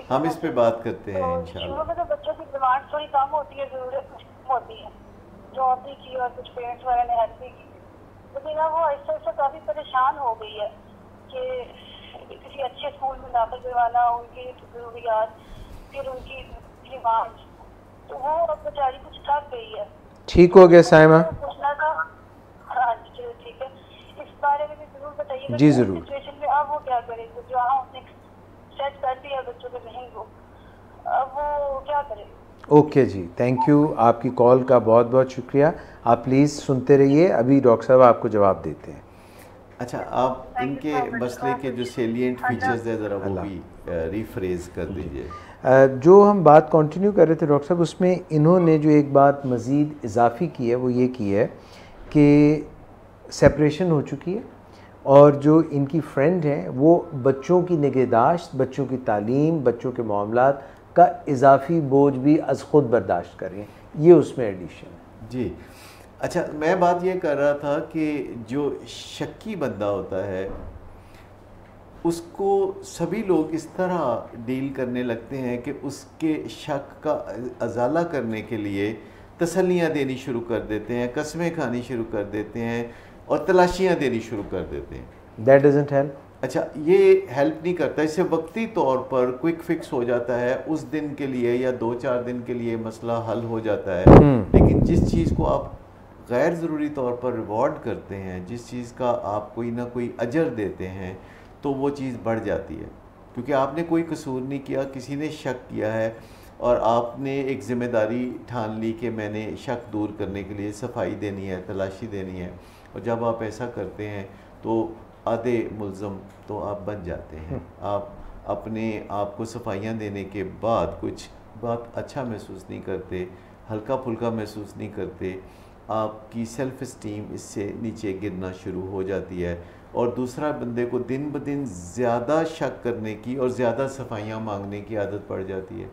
हम इस पे बात करते हैं इंशाल्लाह। शुरू में तो बच्चों की डिमांड थोड़ी कम होती है, ज़रूरत कुछ कम होती है, जॉब भी की और कुछ पेरेंट्स वगैरह ने हेल्प भी की। लेकिन अब वो ऐसे ऐसे काफ़ी परेशान हो गई है कि किसी अच्छे स्कूल में दाखिल करवाना, उनकी ज़रूरियात, फिर उनकी डिमांड, तो वो अब बेचारी कुछ थक गई है। ठीक हो गया साइमा? पूछना था। हाँ जी चलो ठीक है, इस बारे में भी ज़रूर बताइएगा। जी ज़रूर। सिचुएशन में अब वो क्या करे, तो जहाँ उसने सेट कर दिया बच्चों के जहन को, अब वो क्या करे। ओके जी, थैंक यू। आपकी कॉल का बहुत बहुत शुक्रिया। आप प्लीज़ सुनते रहिए, अभी डॉक्टर साहब आपको जवाब देते हैं। अच्छा, आप इनके मसले के जो सेलिएंट फीचर्स है ज़रा वो भी रिफ्रेज कर दीजिए। जो हम बात कंटिन्यू कर रहे थे डॉक्टर साहब, उसमें इन्होंने जो एक बात मज़ीद इजाफ़ी की है वो ये की है कि सेपरेशन हो चुकी है, और जो इनकी फ्रेंड हैं वो बच्चों की निगहदाश्त, बच्चों की तालीम, बच्चों के मामलात का इजाफ़ी बोझ भी अज़ ख़ुद बर्दाश्त कर रही हैं। ये उसमें एडिशन है। जी, अच्छा, मैं बात ये कर रहा था कि जो शक्की बंदा होता है उसको सभी लोग इस तरह डील करने लगते हैं कि उसके शक का अजाला करने के लिए तसल्लियाँ देनी शुरू कर देते हैं, कस्में खानी शुरू कर देते हैं और तलाशियाँ देनी शुरू कर देते हैं। That doesn't help. अच्छा, ये हेल्प नहीं करता। इससे वक्ती तौर पर क्विक फिक्स हो जाता है, उस दिन के लिए या 2-4 दिन के लिए मसला हल हो जाता है। लेकिन जिस चीज़ को आप गैर ज़रूरी तौर पर रिवॉर्ड करते हैं, जिस चीज़ का आप कोई ना कोई अजर देते हैं, तो वो चीज़ बढ़ जाती है। क्योंकि आपने कोई कसूर नहीं किया, किसी ने शक किया है और आपने एक ज़िम्मेदारी ठान ली कि मैंने शक दूर करने के लिए सफाई देनी है, तलाशी देनी है। और जब आप ऐसा करते हैं तो आधे मुल्ज़म तो आप बन जाते हैं। आप अपने आप को सफाइयाँ देने के बाद कुछ बात अच्छा महसूस नहीं करते, हल्का फुल्का महसूस नहीं करते, आपकी सेल्फ़ इस्टीम इससे नीचे गिरना शुरू हो जाती है और दूसरा बंदे को दिन ब दिन ज़्यादा शक करने की और ज़्यादा सफाइयाँ मांगने की आदत पड़ जाती है।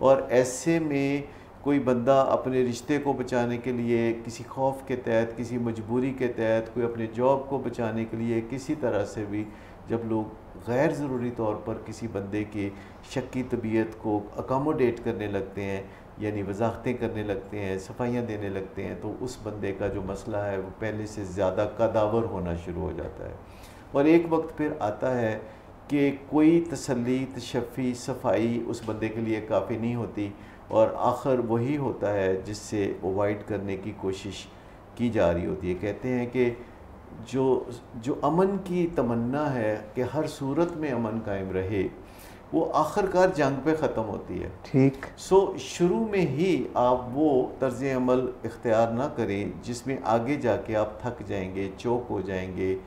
और ऐसे में कोई बंदा अपने रिश्ते को बचाने के लिए किसी खौफ के तहत, किसी मजबूरी के तहत, कोई अपने जॉब को बचाने के लिए किसी तरह से भी, जब लोग गैर ज़रूरी तौर पर किसी बंदे की शक्की तबीयत को अकोमोडेट करने लगते हैं, यानी वजाहतें करने लगते हैं, सफाइयाँ देने लगते हैं, तो उस बंदे का जो मसला है वो पहले से ज़्यादा कदावर होना शुरू हो जाता है। और एक वक्त फिर आता है कि कोई तसल्ली, तशफ़ी, सफाई उस बंदे के लिए काफ़ी नहीं होती और आखिर वही होता है जिससे अवॉइड करने की कोशिश की जा रही होती है। कहते हैं कि जो अमन की तमन्ना है कि हर सूरत में अमन कायम रहे, वो आखिरकार जंग पे ख़त्म होती है। ठीक। शुरू में ही आप वो तर्ज़ अमल इख्तियार ना करें जिसमें आगे जाके आप थक जाएंगे, चौक हो जाएंगे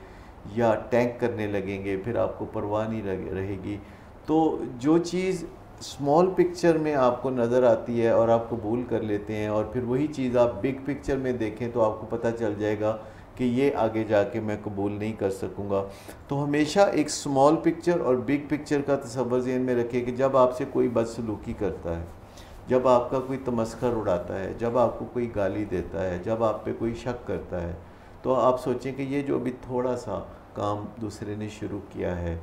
या टैंक करने लगेंगे, फिर आपको परवाह नहीं रहेगी। तो जो चीज़ स्मॉल पिक्चर में आपको नज़र आती है और आप कबूल कर लेते हैं और फिर वही चीज़ आप बिग पिक्चर में देखें तो आपको पता चल जाएगा कि ये आगे जाके मैं कबूल नहीं कर सकूँगा। तो हमेशा एक स्मॉल पिक्चर और बिग पिक्चर का तसव्वुर ज़हन में रखिए कि जब आपसे कोई बदसलूकी करता है, जब आपका कोई तमस्खर उड़ाता है, जब आपको कोई गाली देता है, जब आप पे कोई शक करता है, तो आप सोचें कि ये जो अभी थोड़ा सा काम दूसरे ने शुरू किया है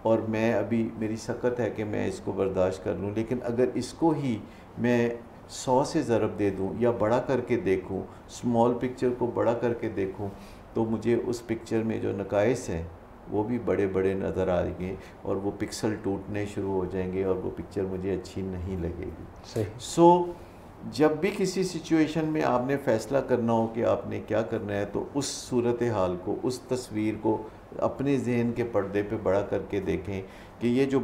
और मैं अभी, मेरी सकत है कि मैं इसको बर्दाश्त कर लूँ, लेकिन अगर इसको ही मैं 100 से ज़रब दे दूँ या बड़ा करके देखूँ, स्मॉल पिक्चर को बड़ा करके देखूँ, तो मुझे उस पिक्चर में जो नकाइस हैं वो भी बड़े बड़े नज़र आएंगे और वो पिक्सल टूटने शुरू हो जाएंगे और वो पिक्चर मुझे अच्छी नहीं लगेगी। सही। जब भी किसी सिचुएशन में आपने फ़ैसला करना हो कि आपने क्या करना है, तो उस सूरत हाल को, उस तस्वीर को अपने जहन के पर्दे पे बड़ा करके देखें कि ये जो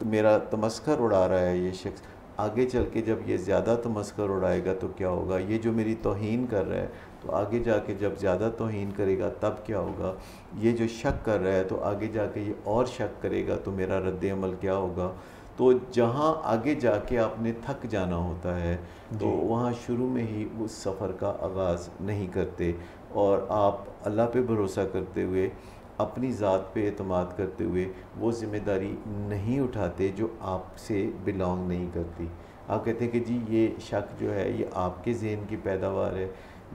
मेरा तमस्खर उड़ा रहा है ये शख्स, आगे चल के जब ये ज़्यादा तमस्खर उड़ाएगा तो क्या होगा। ये जो मेरी तौहीन कर रहा है, तो आगे जाके जब ज़्यादा तौहीन करेगा तब क्या होगा। ये जो शक कर रहा है, तो आगे जाके ये और शक करेगा तो मेरा रद्द अमल क्या होगा। तो जहाँ आगे जाके आपने थक जाना होता है, तो वहाँ शुरू में ही उस सफ़र का आगाज़ नहीं करते और आप अल्लाह पे भरोसा करते हुए, अपनी ज़ात पे एतमाद करते हुए वो ज़िम्मेदारी नहीं उठाते जो आपसे बिलोंग नहीं करती। आप कहते हैं कि जी ये शक जो है ये आपके ज़हन की पैदावार है,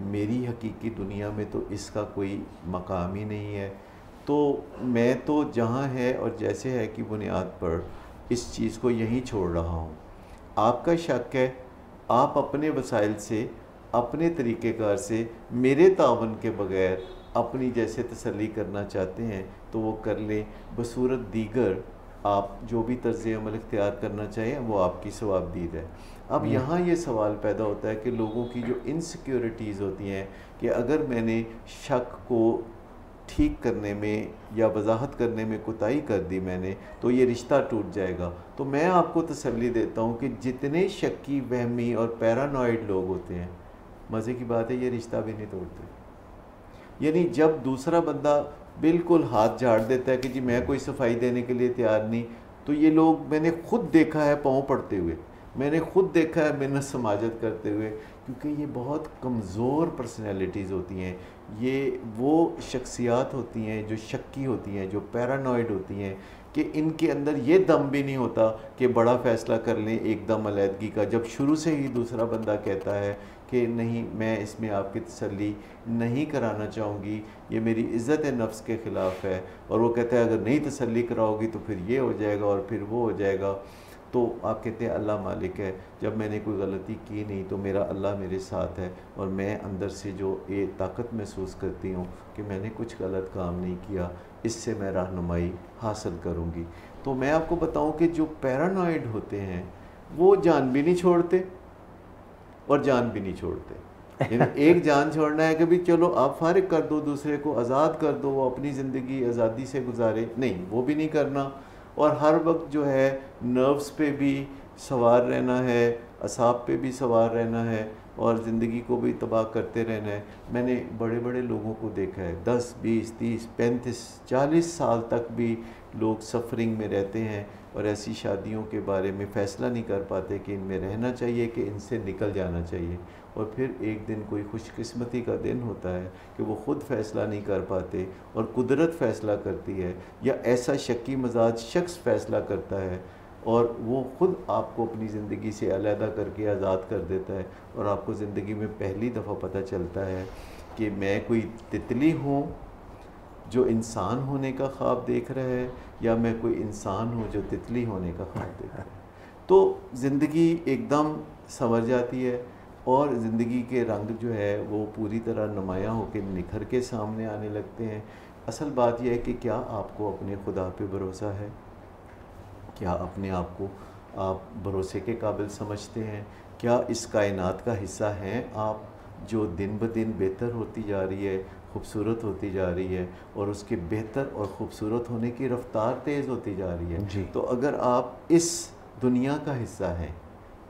मेरी हकीकी दुनिया में तो इसका कोई मकाम ही नहीं है। तो मैं तो जहाँ है और जैसे है की बुनियाद पर इस चीज़ को यहीं छोड़ रहा हूँ। आपका शक है, आप अपने वसाइल से, अपने तरीक़ेकार से, मेरे तावन के बग़ैर अपनी जैसे तसल्ली करना चाहते हैं तो वो कर लें। बसूरत दीगर आप जो भी तर्ज़ अमल इख्तियार करना चाहें वो आपकी सवाबदीद है। अब यहाँ ये सवाल पैदा होता है कि लोगों की जो इनसिक्योरिटीज़ होती हैं कि अगर मैंने शक को ठीक करने में या वजाहत करने में कोताही कर दी मैंने, तो ये रिश्ता टूट जाएगा। तो मैं आपको तसल्ली देता हूँ कि जितने शक्की, वहमी और पैरानॉइड लोग होते हैं, मज़े की बात है ये रिश्ता भी नहीं तोड़ते। यानी जब दूसरा बंदा बिल्कुल हाथ झाड़ देता है कि जी मैं कोई सफाई देने के लिए तैयार नहीं, तो ये लोग, मैंने खुद देखा है पाँव पड़ते हुए, मैंने खुद देखा है मिन्नत समाजत करते हुए, क्योंकि ये बहुत कमज़ोर पर्सनैलिटीज़ होती हैं। ये वो शख्सियात होती हैं जो शक्की होती हैं, जो पैरानॉइड होती हैं कि इनके अंदर ये दम भी नहीं होता कि बड़ा फ़ैसला कर लें एकदम अलहदगी का, जब शुरू से ही दूसरा बंदा कहता है कि नहीं, मैं इसमें आपकी तसल्ली नहीं कराना चाहूँगी, ये मेरी इज़्ज़त नफ्स के ख़िलाफ़ है, और वो कहता है अगर नहीं तसल्ली कराओगी तो फिर ये हो जाएगा और फिर वो हो जाएगा। तो आप कहते हैं अल्लाह मालिक है, जब मैंने कोई गलती की नहीं तो मेरा अल्लाह मेरे साथ है, और मैं अंदर से जो ये ताकत महसूस करती हूँ कि मैंने कुछ गलत काम नहीं किया, इससे मैं रहनुमाई हासिल करूँगी। तो मैं आपको बताऊँ कि जो पैरानॉइड होते हैं वो जान भी नहीं छोड़ते और जान भी नहीं छोड़ते। यानी एक जान छोड़ना है कि भी चलो आप फारिग कर दो, दूसरे को आज़ाद कर दो, वो अपनी ज़िंदगी आज़ादी से गुजारे, नहीं, वो भी नहीं करना। और हर वक्त जो है नर्व्स पे भी सवार रहना है, असाब पे भी सवार रहना है, और ज़िंदगी को भी तबाह करते रहना है। मैंने बड़े बड़े लोगों को देखा है, 10, 20, 30, 35, 40 साल तक भी लोग सफरिंग में रहते हैं और ऐसी शादियों के बारे में फ़ैसला नहीं कर पाते कि इनमें रहना चाहिए कि इनसे निकल जाना चाहिए। और फिर एक दिन कोई खुशकिस्मती का दिन होता है कि वो ख़ुद फ़ैसला नहीं कर पाते और कुदरत फ़ैसला करती है, या ऐसा शक्की मजाज शख्स फ़ैसला करता है और वो ख़ुद आपको अपनी ज़िंदगी से अलहदा करके आज़ाद कर देता है, और आपको ज़िंदगी में पहली दफ़ा पता चलता है कि मैं कोई तितली हूँ जो इंसान होने का ख्वाब देख रहा है, या मैं कोई इंसान हूँ जो तितली होने का ख्वाब देख रहा है। तो ज़िंदगी एकदम संवर जाती है और ज़िंदगी के रंग जो है वो पूरी तरह नुमायाँ होकर निखर के सामने आने लगते हैं। असल बात यह है कि क्या आपको अपने खुदा पे भरोसा है? क्या अपने आप को आप भरोसे के काबिल समझते हैं? क्या इस कायनात का हिस्सा हैं आप, जो दिन ब दिन बेहतर होती जा रही है, खूबसूरत होती जा रही है, और उसके बेहतर और ख़ूबसूरत होने की रफ़्तार तेज़ होती जा रही है जी। तो अगर आप इस दुनिया का हिस्सा हैं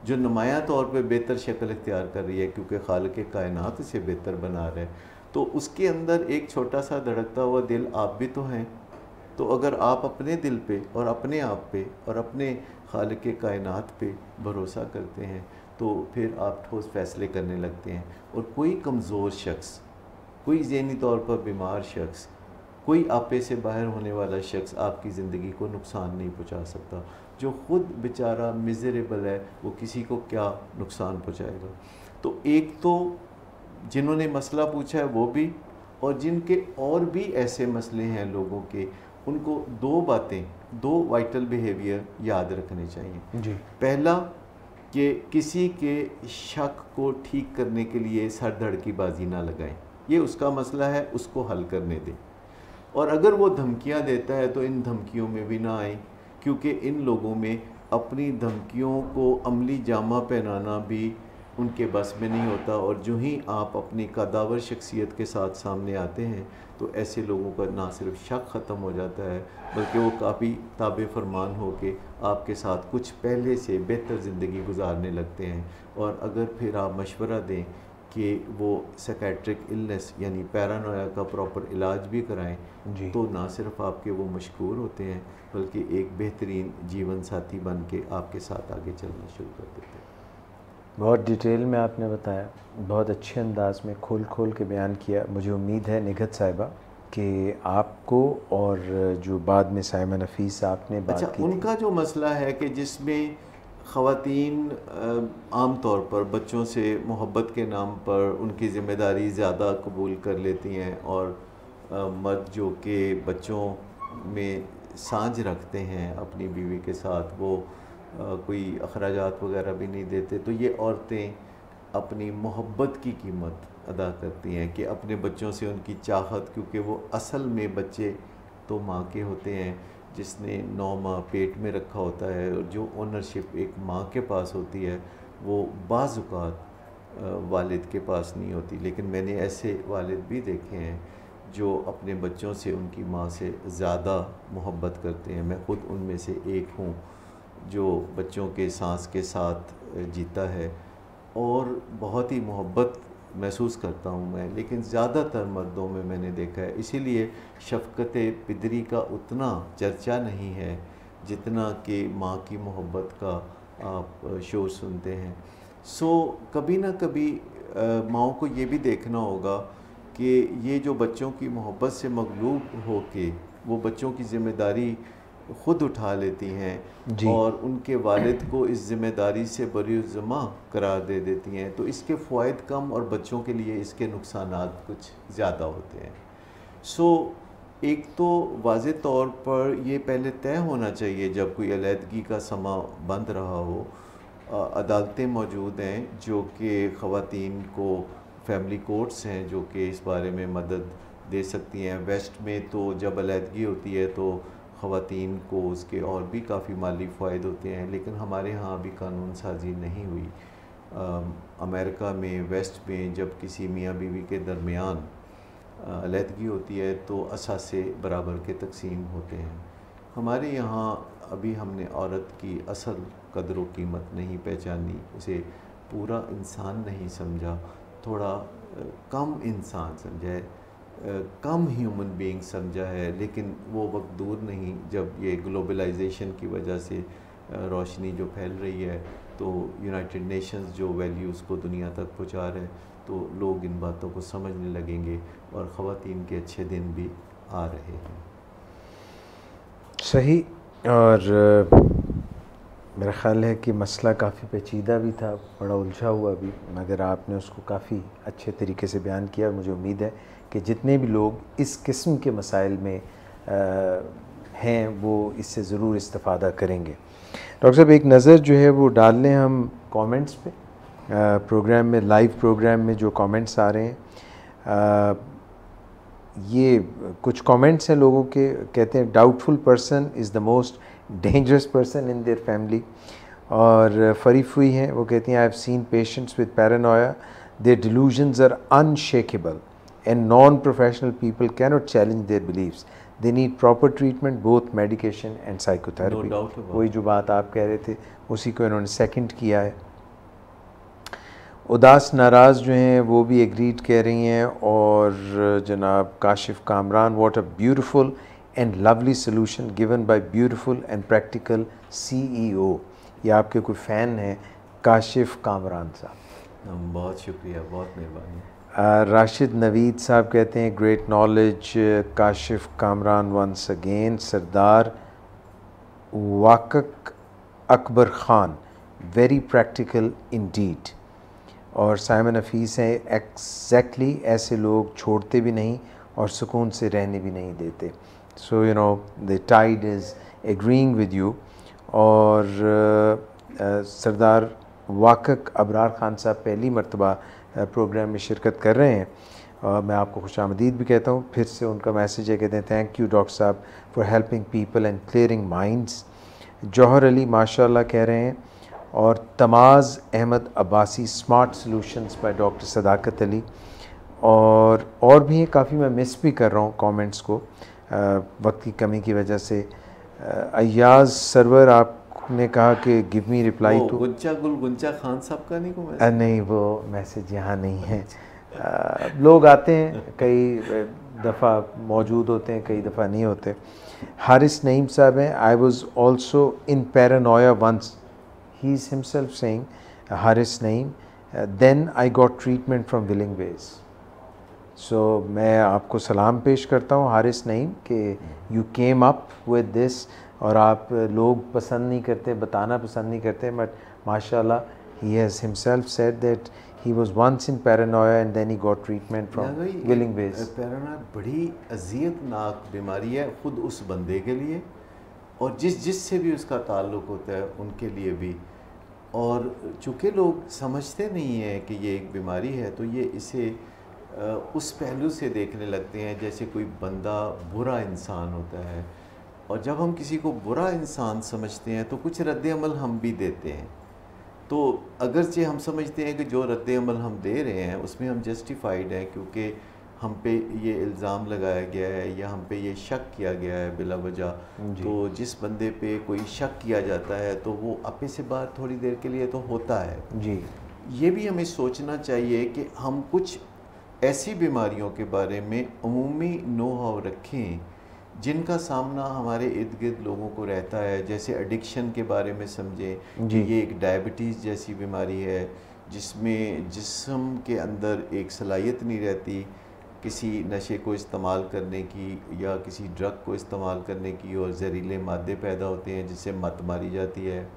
जो नुमायाँ तौर पे बेहतर शक्ल इख्तियार कर रही है क्योंकि खालिक़ कायनात इसे बेहतर बना रहा है, तो उसके अंदर एक छोटा सा धड़कता हुआ दिल आप भी तो हैं। तो अगर आप अपने दिल पे और अपने आप पे और अपने खालिक़ कायनात पे भरोसा करते हैं तो फिर आप ठोस फ़ैसले करने लगते हैं, और कोई कमज़ोर शख्स, कोई ज़हनी तौर पर बीमार शख्स, कोई आपे से बाहर होने वाला शख्स आपकी ज़िंदगी को नुकसान नहीं पहुंचा सकता। जो ख़ुद बेचारा मिज़रेबल है वो किसी को क्या नुकसान पहुंचाएगा। तो एक तो जिन्होंने मसला पूछा है वो भी, और जिनके और भी ऐसे मसले हैं लोगों के, उनको दो बातें, दो वाइटल बिहेवियर याद रखने चाहिए जी। पहला कि किसी के शक को ठीक करने के लिए सर-धड़ की बाजी ना लगाएं, ये उसका मसला है, उसको हल करने दें। और अगर वो धमकियां देता है तो इन धमकियों में भी ना आएं, क्योंकि इन लोगों में अपनी धमकियों को अमली जामा पहनाना भी उनके बस में नहीं होता, और जो ही आप अपनी कदावर शख्सियत के साथ सामने आते हैं तो ऐसे लोगों का ना सिर्फ शक ख़त्म हो जाता है बल्कि वो काफ़ी ताबे फरमान हो के आपके साथ कुछ पहले से बेहतर ज़िंदगी गुजारने लगते हैं। और अगर फिर आप मशवरा दें कि वो साइकेट्रिक इलनेस यानी पैरानोया का प्रॉपर इलाज भी कराएं जी। तो ना सिर्फ आपके वो मशकूर होते हैं बल्कि एक बेहतरीन जीवन साथी बन के आपके साथ आगे चलना शुरू कर देते हैं। बहुत डिटेल में आपने बताया, बहुत अच्छे अंदाज में खोल खोल के बयान किया। मुझे उम्मीद है निगहत साहिबा कि आपको और जो बाद में साइमा नफीस आपने बात की उनका जो मसला है कि जिसमें ख़वातीन आम तौर पर बच्चों से मोहब्बत के नाम पर उनकी ज़िम्मेदारी ज़्यादा कबूल कर लेती हैं, और मर्द जो कि बच्चों में सांझ रखते हैं अपनी बीवी के साथ, वो कोई अखराजात वगैरह भी नहीं देते, तो ये औरतें अपनी मोहब्बत की कीमत अदा करती हैं कि अपने बच्चों से उनकी चाहत, क्योंकि वो असल में बच्चे तो माँ के होते हैं जिसने 9 माह पेट में रखा होता है, और जो ओनरशिप एक माँ के पास होती है वो बाज़ औक़ात वालिद के पास नहीं होती। लेकिन मैंने ऐसे वालिद भी देखे हैं जो अपने बच्चों से उनकी माँ से ज़्यादा मोहब्बत करते हैं। मैं ख़ुद उनमें से एक हूँ जो बच्चों के सांस के साथ जीता है और बहुत ही मोहब्बत महसूस करता हूँ मैं, लेकिन ज़्यादातर मर्दों में मैंने देखा है। इसीलिए शफ़क़त पिदरी का उतना चर्चा नहीं है जितना कि माँ की मोहब्बत का आप शोर सुनते हैं। सो कभी ना कभी माँओं को ये भी देखना होगा कि ये जो बच्चों की मोहब्बत से मगलूब हो के वो बच्चों की ज़िम्मेदारी ख़ुद उठा लेती हैं जी। और उनके वालिद को इस ज़िम्मेदारी से बरी-ज़िम्मा करार दे देती हैं, तो इसके फ़वाइद कम और बच्चों के लिए इसके नुकसानात कुछ ज़्यादा होते हैं। एक तो वाज़े तौर पर ये पहले तय होना चाहिए जब कोई अलहदगी का समा बंद रहा हो, अदालतें मौजूद हैं जो कि ख़वातीन को, फैमिली कोर्ट्स हैं जो कि इस बारे में मदद दे सकती हैं। वेस्ट में तो जब अलहदगी होती है तो ख़वातीन को उसके और भी काफ़ी माली फ़ायदे होते हैं, लेकिन हमारे यहाँ अभी कानून साजी नहीं हुई। अमेरिका में, वेस्ट में जब किसी मियाँ बीवी के दरमियान अलहदगी होती है तो असासे बराबर के तकसीम होते हैं। हमारे यहाँ अभी हमने औरत की असल कदर व कीमत नहीं पहचानी, उसे पूरा इंसान नहीं समझा, थोड़ा कम इंसान समझा है, कम ह्यूमन बीइंग समझा है। लेकिन वो वक्त दूर नहीं जब ये ग्लोबलाइजेशन की वजह से रोशनी जो फैल रही है, तो यूनाइटेड नेशंस जो वैल्यूज़ को दुनिया तक पहुँचा रहे हैं, तो लोग इन बातों को समझने लगेंगे और ख़वातीन के अच्छे दिन भी आ रहे हैं। सही। और मेरा ख़्याल है कि मसला काफ़ी पेचीदा भी था, बड़ा उलझा हुआ भी, मगर आपने उसको काफ़ी अच्छे तरीके से बयान किया। मुझे उम्मीद है कि जितने भी लोग इस किस्म के मसाइल में हैं वो इससे ज़रूर इस्तिफ़ादा करेंगे। डॉक्टर साहब, एक नज़र जो है वो डाल लें हम कमेंट्स पे, प्रोग्राम में, लाइव प्रोग्राम में जो कमेंट्स आ रहे हैं। ये कुछ कमेंट्स हैं लोगों के, कहते हैं doubtful person is the most dangerous person in their family. और फरीफ हुई हैं, वो कहती हैं I have seen patients with paranoia, their delusions are unshakeable and non professional people cannot challenge their beliefs, they need proper treatment both medication and psychotherapy. वही जो बात आप कह रहे थे उसी को इन्होंने सेकंड किया है। उदास नाराज़ जो हैं वो भी एग्रीड कह रही हैं। और जनाब Kashif Kamran, what a beautiful and lovely solution given by beautiful and practical CEO। ये आपके कोई फ़ैन हैं काशिफ कामरान साहब। बहुत शुक्रिया, बहुत मेहरबानी। राशिद नवीद साहब कहते हैं great knowledge Kashif Kamran once again. Sardar Waqas Akbar Khan, very practical indeed. और साइमन हफीज़ हैं एग्जैक्टली ऐसे लोग छोड़ते भी नहीं और सुकून से रहने भी नहीं देते। So you know the tide is agreeing with you. और सरदार वाकक अबरार ख़ान साहब पहली मरतबा प्रोग्राम में शिरकत कर रहे हैं और मैं आपको खुशामदीद भी कहता हूँ। फिर से उनका मैसेज है, कहते हैं thank you doctor sahab for helping people and clearing minds. Johar Ali माशाल्लाह कह रहे हैं। और Tamaz Ahmed Abbasi, smart solutions by doctor Sadaqat Ali. और भी काफ़ी मैं मिस भी कर रहा हूँ कमेंट्स को वक्त की कमी की वजह से। अय्याज़ सरवर, आपने कहा कि give me reply to Guncha Khan sahab का नहीं को नहीं, वो मैसेज यहाँ नहीं है। लोग आते हैं, कई दफ़ा मौजूद होते हैं, कई दफ़ा नहीं होते। हारिस नईम साहब हैं, I was also in paranoia once, he is himself saying, Haris Naeem, then I got treatment from Willing Ways. So मैं आपको सलाम पेश करता हूँ हारिस नईम कि you came up with this। और आप लोग पसंद नहीं करते, बताना पसंद नहीं करते, but माशाल्लाह he has himself said that he was once in paranoia and then he got treatment from Willing Ways। Paranoia बड़ी अज़ियतनाक बीमारी है, ख़ुद उस बंदे के लिए और जिससे भी उसका ताल्लुक़ होता है उनके लिए भी। और चूँकि लोग समझते नहीं हैं कि ये एक बीमारी है, तो ये इसे उस पहलू से देखने लगते हैं जैसे कोई बंदा बुरा इंसान होता है। और जब हम किसी को बुरा इंसान समझते हैं तो कुछ रद्द-ए-अमल हम भी देते हैं। तो अगरचे हम समझते हैं कि जो रद्द-ए-अमल हम दे रहे हैं उसमें हम जस्टिफाइड हैं क्योंकि हम पे ये इल्ज़ाम लगाया गया है या हम पे ये शक किया गया है बिला वजह। तो जिस बंदे पे कोई शक किया जाता है तो वो अपने से बाहर थोड़ी देर के लिए तो होता है जी। ये भी हमें सोचना चाहिए कि हम कुछ ऐसी बीमारियों के बारे में अमूमी नो हाउ रखें जिनका सामना हमारे इर्द गिर्द लोगों को रहता है। जैसे एडिक्शन के बारे में समझें कि ये एक डायबिटीज़ जैसी बीमारी है जिसमें जिस्म के अंदर एक सलाहियत नहीं रहती किसी नशे को इस्तेमाल करने की या किसी ड्रग को इस्तेमाल करने की, और जहरीले मादे पैदा होते हैं जिससे मत मारी जाती है।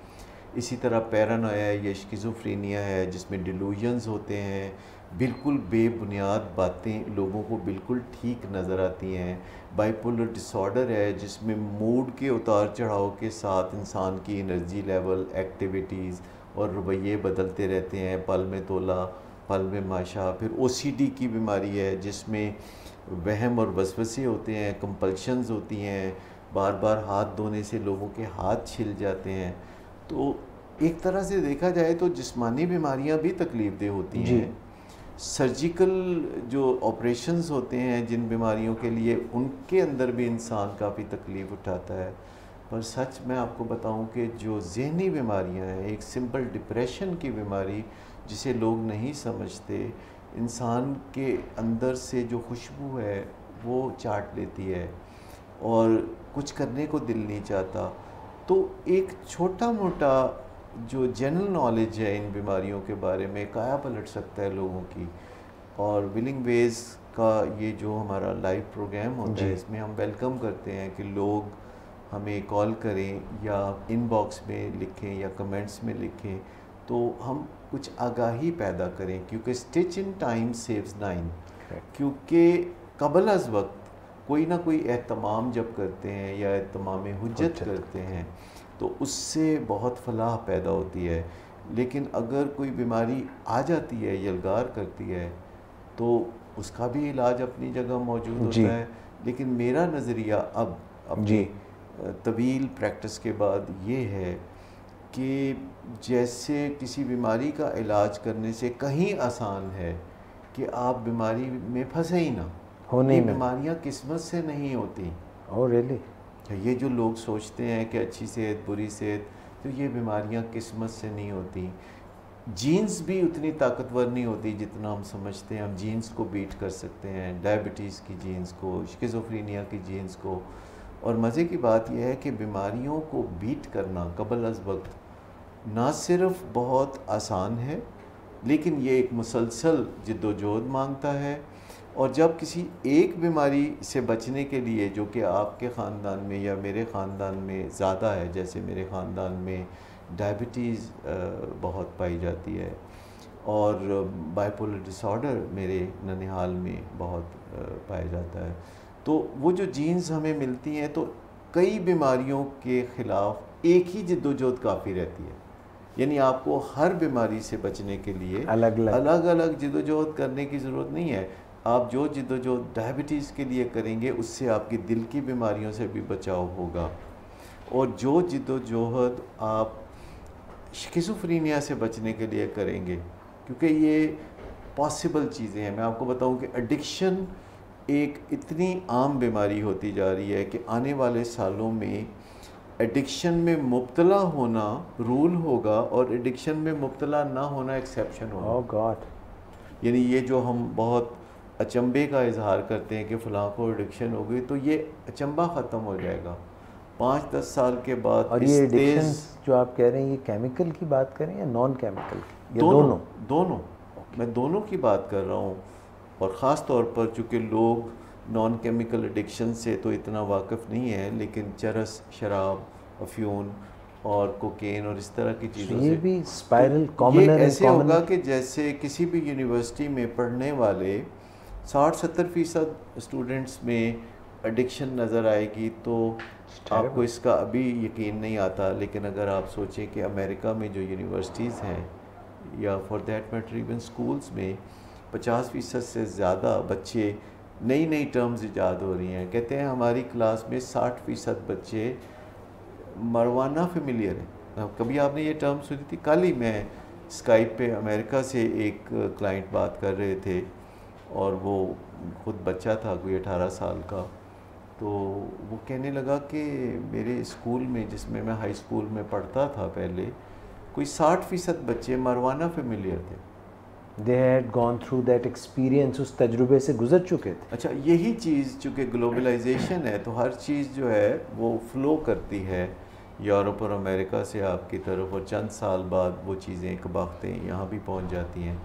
इसी तरह पैरानोया है, ये शिज़ोफ्रेनिया है जिसमें डिलूजन्स होते हैं, बिल्कुल बेबुनियाद बातें लोगों को बिल्कुल ठीक नज़र आती हैं। बाइपोलर डिसऑर्डर है जिसमें मूड के उतार चढ़ाव के साथ इंसान की एनर्जी लेवल, एक्टिविटीज़ और रवैये बदलते रहते हैं, पल में तोला पल में माशा। फिर ओसीडी की बीमारी है जिसमें वहम और वसवसे होते हैं, कंपल्शंस होती हैं, बार बार हाथ धोने से लोगों के हाथ छिल जाते हैं। तो एक तरह से देखा जाए तो जिस्मानी बीमारियां भी तकलीफ़देह होती हैं। सर्जिकल जो ऑपरेशंस होते हैं जिन बीमारियों के लिए, उनके अंदर भी इंसान काफ़ी तकलीफ़ उठाता है। पर सच मैं आपको बताऊं कि जो ज़हनी बीमारियां हैं, एक सिंपल डिप्रेशन की बीमारी जिसे लोग नहीं समझते, इंसान के अंदर से जो खुशबू है वो चाट लेती है और कुछ करने को दिल नहीं चाहता। तो एक छोटा मोटा जो जनरल नॉलेज है इन बीमारियों के बारे में काया पलट सकता है लोगों की। और विलिंग वेज का ये जो हमारा लाइव प्रोग्राम होता है, इसमें हम वेलकम करते हैं कि लोग हमें कॉल करें या इनबॉक्स में लिखें या कमेंट्स में लिखें, तो हम कुछ आगाही पैदा करें, क्योंकि स्टिच इन टाइम सेव्स 9। क्योंकि कबल अज़ वक्त कोई ना कोई एहतमाम जब करते हैं या एहतमाम हुज्जत करते हैं तो उससे बहुत फलाह पैदा होती है। लेकिन अगर कोई बीमारी आ जाती है, यलगार करती है, तो उसका भी इलाज अपनी जगह मौजूद होता है। लेकिन मेरा नज़रिया अब अपनी तवील प्रैक्टिस के बाद ये है कि जैसे किसी बीमारी का इलाज करने से कहीं आसान है कि आप बीमारी में फंसे ही ना। ये बीमारियां किस्मत से नहीं होती। Oh really? ये जो लोग सोचते हैं कि अच्छी सेहत बुरी सेहत, तो ये बीमारियां किस्मत से नहीं होती। जीन्स भी उतनी ताकतवर नहीं होती जितना हम समझते हैं। हम जीन्स को बीट कर सकते हैं, डायबिटीज़ की जीन्स को, शिज़ोफ्रेनिया की जीन्स को। और मज़े की बात यह है कि बीमारियों को बीट करना कबल अज़ वक्त ना सिर्फ बहुत आसान है, लेकिन ये एक मुसलसल जिद्दोजहद मांगता है। और जब किसी एक बीमारी से बचने के लिए, जो कि आपके ख़ानदान में या मेरे ख़ानदान में ज़्यादा है, जैसे मेरे ख़ानदान में डायबिटीज़ बहुत पाई जाती है और बाइपोलर डिसऑर्डर मेरे ननिहाल में बहुत पाया जाता है, तो वो जो जीन्स हमें मिलती हैं तो कई बीमारियों के ख़िलाफ़ एक ही जिद्दोजहद काफ़ी रहती है। यानी आपको हर बीमारी से बचने के लिए अलग अलग जिद्दोजहद करने की ज़रूरत नहीं है। आप जो जिद्दोजहद डायबिटीज़ के लिए करेंगे उससे आपकी दिल की बीमारियों से भी बचाव होगा, और जो जिद्दोजहद आप शिज़ोफ्रेनिया से बचने के लिए करेंगे, क्योंकि ये पॉसिबल चीज़ें हैं। मैं आपको बताऊं कि एडिक्शन एक इतनी आम बीमारी होती जा रही है कि आने वाले सालों में एडिक्शन में मुब्तला होना रूल होगा और एडिक्शन में मुब्तला ना होना एक्सेप्शन होगा। ओह गॉड! यानी ये जो हम बहुत अचंभे का इजहार करते हैं कि फ़लाँ को एडिक्शन हो गई, तो ये अचंभा ख़त्म हो जाएगा 5-10 साल के बाद। और ये एडिक्शन जो आप कह रहे हैं, ये केमिकल की बात करें या नॉन केमिकल की? दोनों। मैं दोनों की बात कर रहा हूँ। और ख़ास तौर पर चूँकि लोग नॉन केमिकल एडिक्शन से तो इतना वाकिफ़ नहीं है, लेकिन चरस, शराब, अफ्यून और कोकेन और इस तरह की चीज़ों ये से भी स्पाइरल कॉमन ये ऐसे होगा कि जैसे किसी भी यूनिवर्सिटी में पढ़ने वाले 60-70% स्टूडेंट्स में एडिक्शन नज़र आएगी, तो आपको इसका अभी यकीन नहीं आता। लेकिन अगर आप सोचें कि अमेरिका में जो यूनिवर्सिटीज़ हैं या for that matter even schools में 50% से ज़्यादा बच्चे, नई टर्म्स ईजाद हो रही हैं। कहते हैं हमारी क्लास में 60% बच्चे मरवाना फेमिलियर है। कभी आपने ये टर्म सुनी थी? कल ही मैं स्काइप पे अमेरिका से एक क्लाइंट बात कर रहे थे और वो खुद बच्चा था कोई 18 साल का, तो वो कहने लगा कि मेरे स्कूल में, जिसमें मैं हाई स्कूल में पढ़ता था पहले, कोई 60% बच्चे मरवाना फेमिलियर थे। They had gone through that experience, उस तजुर्बे से गुजर चुके थे। अच्छा, यही चीज़ चूँकि ग्लोबलाइजेशन है तो हर चीज़ जो है वो फ़्लो करती है यूरोप और अमेरिका से आपकी तरफ, और चंद साल बाद वो चीज़ें कबाख्तें यहाँ भी पहुँच जाती हैं।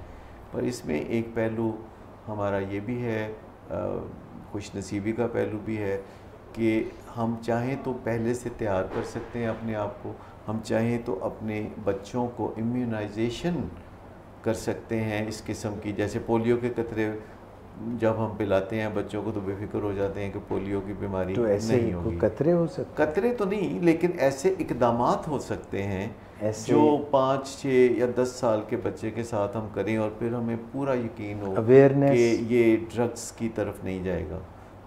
पर इसमें एक पहलू हमारा ये भी है खुश नसीबी का पहलू भी है कि हम चाहें तो पहले से तैयार कर सकते हैं अपने आप को, हम चाहें तो अपने बच्चों को इम्यूनाइजेशन कर सकते हैं इस किस्म की। जैसे पोलियो के कतरे जब हम पिलाते हैं बच्चों को तो बेफिक्र हो जाते हैं कि पोलियो की बीमारी तो ऐसे नहीं होगी। कतरे हो सकते, कतरे तो नहीं, लेकिन ऐसे इकदामात हो सकते हैं ऐसे जो 5, 6 या 10 साल के बच्चे के साथ हम करें और फिर हमें पूरा यकीन हो अवेयरनेस कि ये ड्रग्स की तरफ नहीं जाएगा।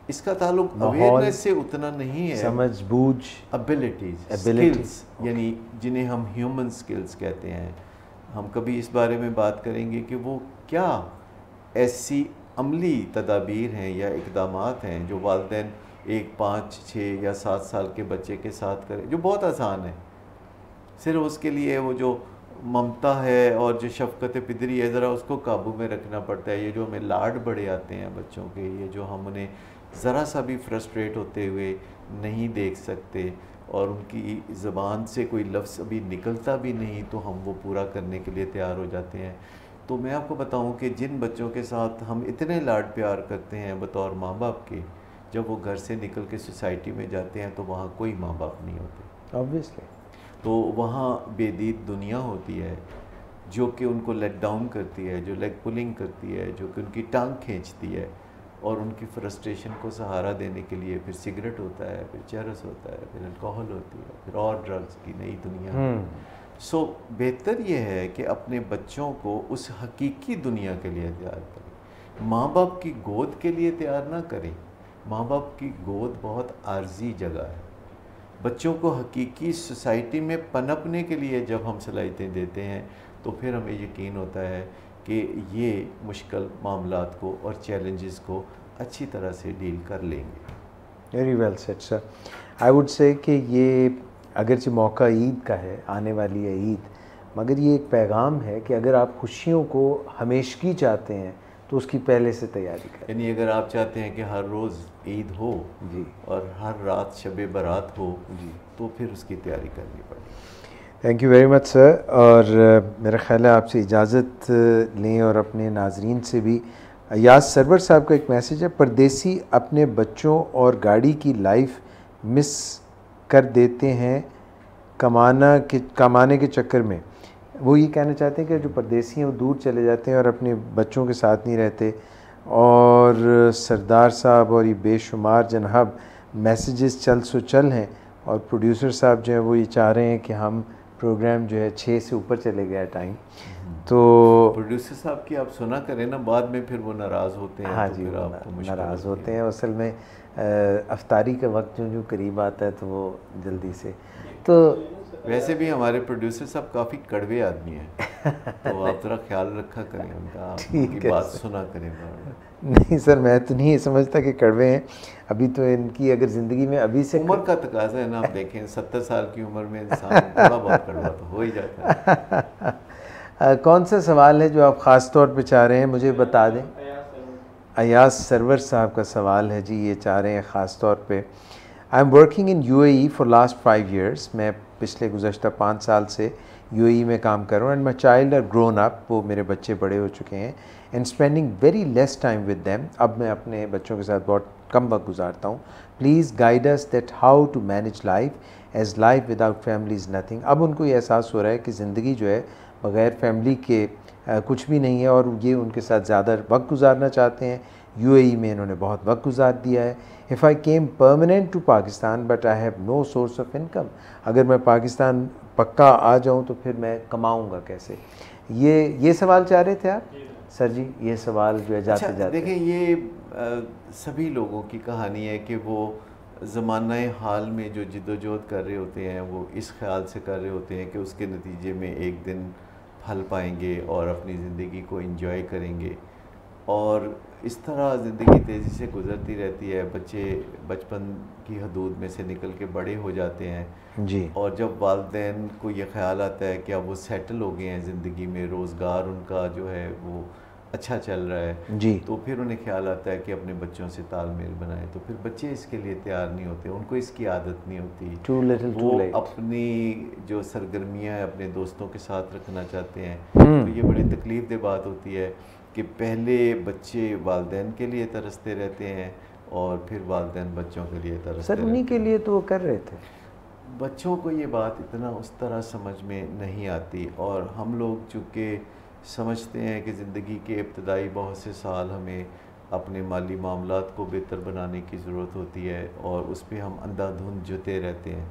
इसका ताल्लुक माहौल, अवेयरनेस से उतना नहीं है, समझ बूझ, एबिलिटीज, Abilities, स्किल्स, यानी जिन्हें हम ह्यूमन स्किल्स कहते हैं। हम कभी इस बारे में बात करेंगे कि वो क्या ऐसी अमली तदाबीर हैं या इकदामात हैं जो वालिदैन एक 5, 6 या 7 साल के बच्चे के साथ करें, जो बहुत आसान है। सिर्फ उसके लिए वो जो ममता है और जो शफ़क़त पिदरी है ज़रा उसको काबू में रखना पड़ता है। ये जो हमें लाड बड़े आते हैं बच्चों के, ये जो हम उन्हें ज़रा सा भी फ्रस्ट्रेट होते हुए नहीं देख सकते और उनकी ज़बान से कोई लफ्ज़ अभी निकलता भी नहीं तो हम वो पूरा करने के लिए तैयार हो जाते हैं। तो मैं आपको बताऊं कि जिन बच्चों के साथ हम इतने लाड प्यार करते हैं बतौर माँ बाप के, जब वो घर से निकल के सोसाइटी में जाते हैं तो वहाँ कोई माँ बाप नहीं होते, ऑब्वियसली। तो वहाँ बेदीद दुनिया होती है जो कि उनको लेट डाउन करती है, जो लेग पुलिंग करती है, जो कि उनकी टांग खींचती है और उनकी फ्रस्ट्रेशन को सहारा देने के लिए फिर सिगरेट होता है, फिर चरस होता है, फिर अल्कोहल होती है, फिर और ड्रग्स की नई दुनिया। सो बेहतर ये है कि अपने बच्चों को उस हकीकी दुनिया के लिए तैयार करें, माँ बाप की गोद के लिए तैयार ना करें। माँ बाप की गोद बहुत आर्जी जगह है। बच्चों को हकीकी सोसाइटी में पनपने के लिए जब हम सलाहियतें देते हैं तो फिर हमें यकीन होता है कि ये मुश्किल मामलात को और चैलेंजेस को अच्छी तरह से डील कर लेंगे। Very well said sir. I would say कि ये अगरचे मौका ईद का है, आने वाली है ईद, मगर ये एक पैगाम है कि अगर आप खुशियों को हमेशगी चाहते हैं तो उसकी पहले से तैयारी करें। यानी अगर आप चाहते हैं कि हर रोज़ ईद हो जी और हर रात शब बारात हो जी, तो फिर उसकी तैयारी करनी पड़ेगी। Thank you very much sir. और मेरा ख्याल है आपसे इजाज़त लें और अपने नाजरीन से भी। याज सरवर साहब का एक मैसेज है, परदेसी अपने बच्चों और गाड़ी की लाइफ मिस कर देते हैं कमाने के चक्कर में। वो ये कहना चाहते हैं कि जो परदेसी हैं वो दूर चले जाते हैं और अपने बच्चों के साथ नहीं रहते। और सरदार साहब और ये बेशुमार जनाब मैसेजेस चल सो चल हैं और प्रोड्यूसर साहब जो है वो ये चाह रहे हैं कि हम प्रोग्राम जो है 6 से ऊपर चले गया टाइम। तो प्रोड्यूसर साहब की आप सुना करें ना, बाद में फिर वो नाराज़ होते हैं। हाँ तो जी, फिर वो आपको मुश्किल नाराज़ होती होते हैं। असल में अफ्तारी का वक्त जो करीब आता है तो वो जल्दी से। तो वैसे भी हमारे प्रोड्यूसर साहब काफ़ी कड़वे आदमी हैं तो आप ज़रा ख्याल रखा करें उनका, उनकी बात सुना करें। नहीं सर, मैं तो नहीं समझता कि कड़वे हैं। अभी तो इनकी अगर ज़िंदगी में अभी से उम्र का तकाजा है ना, आप देखें 70 साल की उम्र में इंसान थोड़ा बहुत कड़वा तो हो ही जाता है। कौन सा सवाल है जो आप ख़ास तौर पे चाह रहे हैं मुझे बता दें? अयाज सरवर साहब का सवाल है जी, ये चाह रहे हैं ख़ास तौर पे। I am working in UAE for last 5 years। मैं पिछले गुज़श्ता 5 साल से UAE में काम कर रहा हूँ। And my child are grown up, वो मेरे बच्चे बड़े हो चुके हैं। And spending very less time with them. अब मैं अपने बच्चों के साथ बहुत कम वक्त गुजारता हूँ। Please guide us that how to manage life as life without family is nothing. अब उनको ये एहसास हो रहा है कि ज़िंदगी जो है बग़ैर फैमिली के कुछ भी नहीं है और ये उनके साथ ज़्यादा वक्त गुजारना चाहते हैं। UAE में इन्होंने बहुत वक्त गुजार दिया है। If I came permanent to Pakistan but I have no source of income. अगर मैं पाकिस्तान पक्का आ जाऊं तो फिर मैं कमाऊंगा कैसे? ये सवाल चाह रहे थे आप सर जी? ये सवाल जो है जाते जाते देखिए, ये सभी लोगों की कहानी है कि वो ज़माना हाल में जो जिद्दोजहद कर रहे होते हैं वो इस ख्याल से कर रहे होते हैं कि उसके नतीजे में एक दिन फल पाएंगे और अपनी ज़िंदगी को एंजॉय करेंगे। और इस तरह ज़िंदगी तेज़ी से गुज़रती रहती है। बच्चे बचपन की हदूद में से निकल के बड़े हो जाते हैं जी। और जब वालिदैन को ये ख्याल आता है कि अब वो सेटल हो गए हैं ज़िंदगी में, रोज़गार उनका जो है वो अच्छा चल रहा है जी, तो फिर उन्हें ख्याल आता है कि अपने बच्चों से तालमेल बनाए, तो फिर बच्चे इसके लिए तैयार नहीं होते, उनको इसकी आदत नहीं होती। टू लिटिल वो टू लेट। अपनी जो सरगर्मियाँ हैं अपने दोस्तों के साथ रखना चाहते हैं, तो ये हम्म, बड़ी तकलीफ दह बात होती है कि पहले बच्चे वालिदैन के लिए तरसते रहते हैं और फिर वालिदैन बच्चों के लिए तरसते सर उन्हीं रहते के हैं। लिए तो वो कर रहे थे। बच्चों को ये बात इतना उस तरह समझ में नहीं आती, और हम लोग चूँकि समझते हैं कि ज़िंदगी के इब्तदाई बहुत से साल हमें अपने माली मामलात को बेहतर बनाने की ज़रूरत होती है और उस पर हम अंधाधुंध जुटे रहते हैं,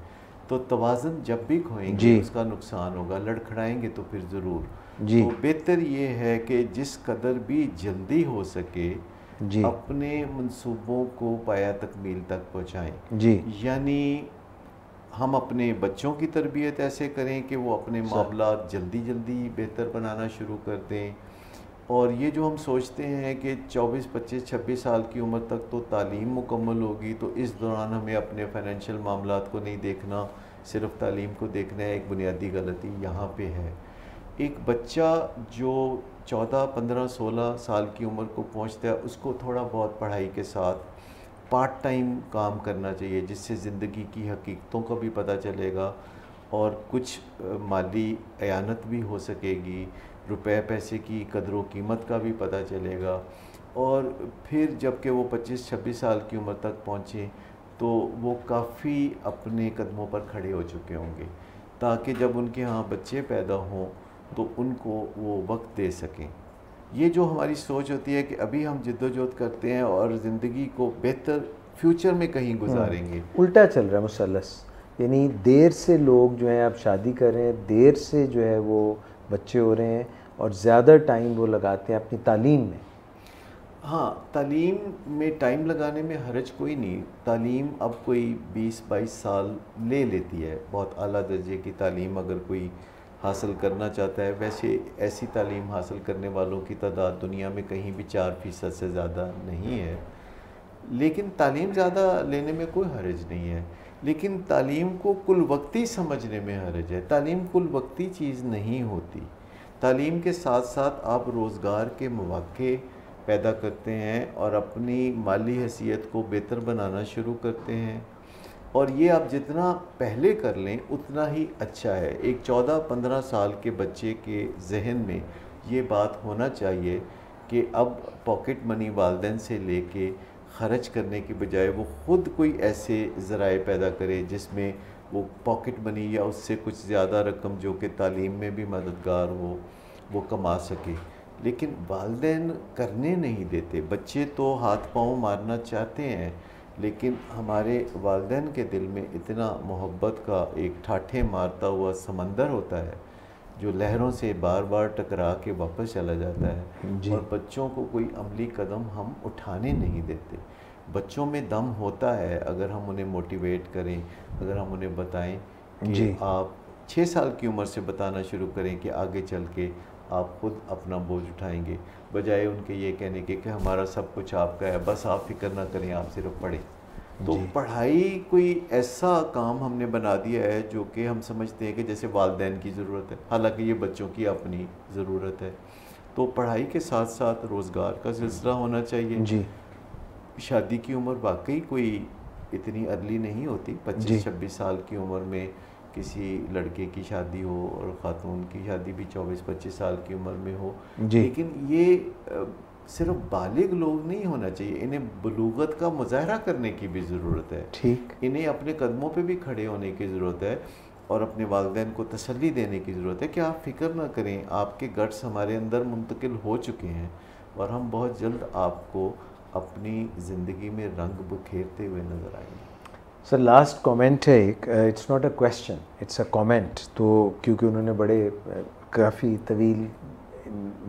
तो तवाज़ुन जब भी खोएंगे जी, उसका नुकसान होगा, लड़खड़ाएंगे तो फिर ज़रूर। जी, तो बेहतर ये है कि जिस कदर भी जल्दी हो सके जी, अपने मंसूबों को पाया तकमील तक पहुँचाएँ। जी, यानी हम अपने बच्चों की तरबियत ऐसे करें कि वो अपने सर, मामलात जल्दी जल्दी बेहतर बनाना शुरू कर दें, और ये जो हम सोचते हैं कि 24, 25, 26 साल की उम्र तक तो तालीम मुकम्मल होगी, तो इस दौरान हमें अपने फाइनेंशियल मामलात को नहीं देखना, सिर्फ तालीम को देखना है, एक बुनियादी गलती यहाँ पे है। एक बच्चा जो 14, 15, 16 साल की उम्र को पहुँचता है, उसको थोड़ा बहुत पढ़ाई के साथ पार्ट टाइम काम करना चाहिए, जिससे ज़िंदगी की हकीकतों का भी पता चलेगा और कुछ माली अयानत भी हो सकेगी, रुपए पैसे की कदर कीमत का भी पता चलेगा। और फिर जब कि वो 25-26 साल की उम्र तक पहुँचे तो वो काफ़ी अपने कदमों पर खड़े हो चुके होंगे, ताकि जब उनके यहाँ बच्चे पैदा हों तो उनको वो वक्त दे सकें। ये जो हमारी सोच होती है कि अभी हम जिद्दोजहद करते हैं और ज़िंदगी को बेहतर फ्यूचर में कहीं गुजारेंगे, उल्टा चल रहा है मुसलस। यानी देर से लोग जो हैं अब शादी कर रहे हैं, देर से जो है वो बच्चे हो रहे हैं और ज़्यादा टाइम वो लगाते हैं अपनी तालीम में। हाँ, तालीम में टाइम लगाने में हर्ज कोई नहीं। तालीम अब कोई 20-22 साल ले लेती है, बहुत आला दर्जे की तालीम अगर कोई हासिल करना चाहता है। वैसे ऐसी तालीम हासिल करने वालों की तादाद दुनिया में कहीं भी 4% से ज़्यादा नहीं है, लेकिन तालीम ज़्यादा लेने में कोई हर्ज नहीं है। लेकिन तालीम को कुल वक्ती समझने में हर्ज है। तालीम कुल वक्ती चीज़ नहीं होती। तालीम के साथ साथ आप रोज़गार के मौके पैदा करते हैं और अपनी माली हैसियत को बेहतर बनाना शुरू करते हैं, और ये आप जितना पहले कर लें उतना ही अच्छा है। एक 14-15 साल के बच्चे के जहन में ये बात होना चाहिए कि अब पॉकेट मनी वालिदैन से लेके ख़र्च करने की बजाय वो ख़ुद कोई ऐसे ज़राए पैदा करे जिसमें वो पॉकेट मनी या उससे कुछ ज़्यादा रकम जो कि तालीम में भी मददगार हो वो कमा सके। लेकिन वालिदैन करने नहीं देते। बच्चे तो हाथ पाँव मारना चाहते हैं, लेकिन हमारे वालिदैन के दिल में इतना मोहब्बत का एक ठाठे मारता हुआ समंदर होता है जो लहरों से बार बार टकरा के वापस चला जाता है, जी, और बच्चों को कोई अमली कदम हम उठाने नहीं देते। बच्चों में दम होता है अगर हम उन्हें मोटिवेट करें, अगर हम उन्हें बताएं कि जी, आप 6 साल की उम्र से बताना शुरू करें कि आगे चल के आप खुद अपना बोझ उठाएंगे, बजाय उनके ये कहने के कि हमारा सब कुछ आपका है, बस आप फिक्र ना करें, आप सिर्फ पढ़ें। तो जी, पढ़ाई कोई ऐसा काम हमने बना दिया है जो कि हम समझते हैं कि जैसे वालिदैन की ज़रूरत है, हालांकि ये बच्चों की अपनी ज़रूरत है। तो पढ़ाई के साथ साथ रोज़गार का सिलसिला होना चाहिए। जी, शादी की उम्र वाकई कोई इतनी अर्ली नहीं होती। जी, 25-26 साल की उम्र में किसी लड़के की शादी हो और ख़ातून की शादी भी 24-25 साल की उम्र में हो, जी, लेकिन ये सिर्फ बालिग लोग नहीं होना चाहिए, इन्हें बलूगत का मुजाहरा करने की भी ज़रूरत है। ठीक, इन्हें अपने कदमों पे भी खड़े होने की ज़रूरत है और अपने वालिदैन को तसल्ली देने की ज़रूरत है कि आप फ़िक्र ना करें, आपके गट्स हमारे अंदर मुंतकिल हो चुके हैं और हम बहुत जल्द आपको अपनी ज़िंदगी में रंग बिखेरते हुए नज़र आएंगे। सर लास्ट कमेंट है एक, it's not a question, it's a comment. तो क्योंकि उन्होंने बड़े काफ़ी तवील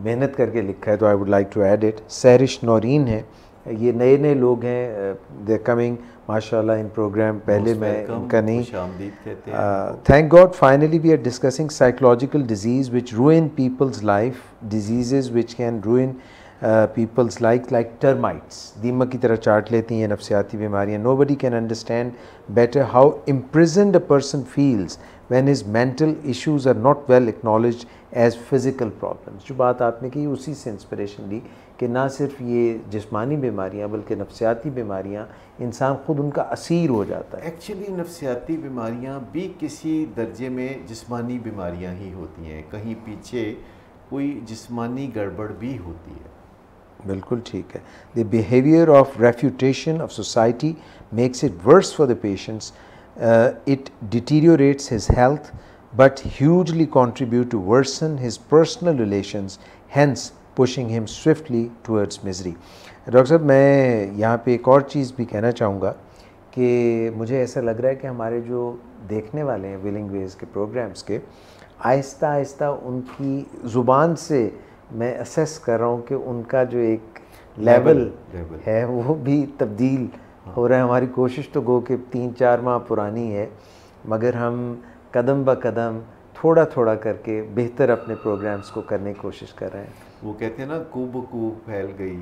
मेहनत करके लिखा है तो I would like to add it. Sairish Noreen है, ये नए नए लोग हैं, दे कमिंग माशाल्लाह इन प्रोग्राम, पहले मैं इनका नहीं। खुशामदीद कहते हैं। Thank God finally we are discussing psychological disease which ruin people's life, disease which can ruin people's like termites, दीमक की तरह चाट लेती हैं नफसियाती बीमारियाँ। Nobody can understand better how imprisoned a person feels when his mental issues are not well acknowledged as physical problems। जो बात आपने की उसी से इंस्पिरेशन ली कि ना सिर्फ ये जिस्मानी बीमारियां बल्कि नफ्सियाती बीमारियां इंसान खुद उनका असीर हो जाता है। एक्चुअली नफ्सियाती बीमारियां भी किसी दर्जे में जिस्मानी बीमारियां ही होती हैं, कहीं पीछे कोई जिस्मानी गड़बड़ भी होती है। बिल्कुल ठीक है। The behaviour of refutation of society makes it worse for the patients, it deteriorates his health but hugely contribute to worsen his personal relations, hence pushing him swiftly towards misery। Doctor साहब, मैं यहाँ पे एक और चीज़ भी कहना चाहूँगा कि मुझे ऐसा लग रहा है कि हमारे जो देखने वाले हैं विलिंग वेज के प्रोग्राम्स के, आहिस्ता आहिस्ता उनकी ज़ुबान से मैं असेस कर रहा हूँ कि उनका जो एक लेवल है वो भी तब्दील हो रहा है। हमारी कोशिश तो गो के 3-4 माह पुरानी है, मगर हम कदम ब कदम थोड़ा थोड़ा करके बेहतर अपने प्रोग्राम्स को करने की कोशिश कर रहे हैं। वो कहते हैं ना, कूब कूब फैल गई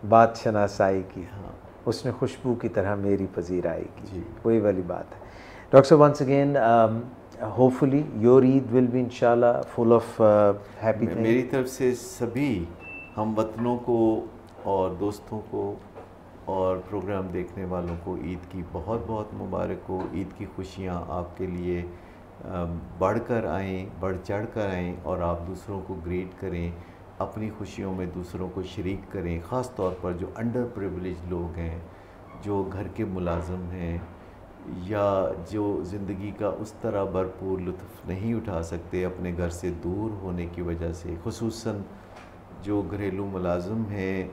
बात शनासाई की, हाँ, उसने खुशबू की तरह मेरी पजीर आएगी, जी। वही वाली बात है। डॉक्टर साहब, once again hopefully your Eid will be इंशाल्लाह फुल ऑफ हैप्पी। मेरी तरफ से सभी हम वतनों को और दोस्तों को और प्रोग्राम देखने वालों को ईद की बहुत बहुत मुबारक हो। ईद की खुशियाँ आपके लिए बढ़कर आएँ, बढ़ चढ़ कर आएँ और आप दूसरों को ग्रीट करें, अपनी खुशियों में दूसरों को शरीक करें। ख़ास तौर पर जो अंडर प्रिविलेज लोग हैं, जो घर के मुलाजम हैं या जो ज़िंदगी का उस तरह भरपूर लुत्फ़ नहीं उठा सकते अपने घर से दूर होने की वजह से, खुसूसन जो घरेलू मुलाजम हैं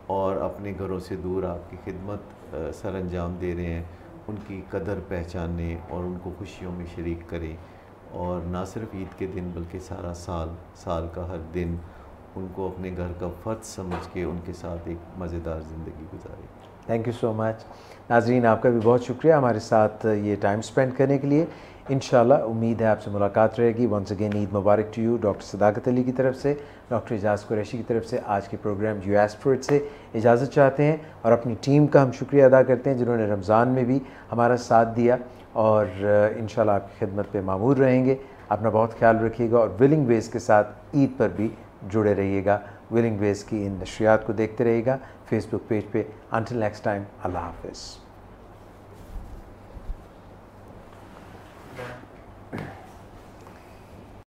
और अपने घरों से दूर आपकी खिदमत सर अंजाम दे रहे हैं, उनकी कदर पहचाने और उनको खुशियों में शरीक करें। और ना सिर्फ ईद के दिन बल्कि सारा साल का हर दिन उनको अपने घर का फ़र्ज समझ के उनके साथ एक मज़ेदार ज़िंदगी गुजारें। Thank you so much. नाज़रीन, आपका भी बहुत शुक्रिया हमारे साथ ये टाइम स्पेंड करने के लिए। इंशाल्लाह उम्मीद है आपसे मुलाकात रहेगी। Once again Eid Mubarak to you. Doctor Sadaqat Ali की तरफ से, डॉक्टर एजाज़ कुरैशी की तरफ से आज के प्रोग्राम यू एस्ट्रोइड से इजाज़त चाहते हैं और अपनी टीम का हम शुक्रिया अदा करते हैं जिन्होंने रमज़ान में भी हमारा साथ दिया और इंशाल्लाह आपकी खिदमत पे मामूर रहेंगे। अपना बहुत ख्याल रखिएगा और विलिंग वेज के साथ ईद पर भी जुड़े रहिएगा। विलिंग वेज की इन नशरियात को देखते रहिएगा फेसबुक पेज पे। अंटिल नेक्स्ट टाइम, अल्लाह हाफ़िज़।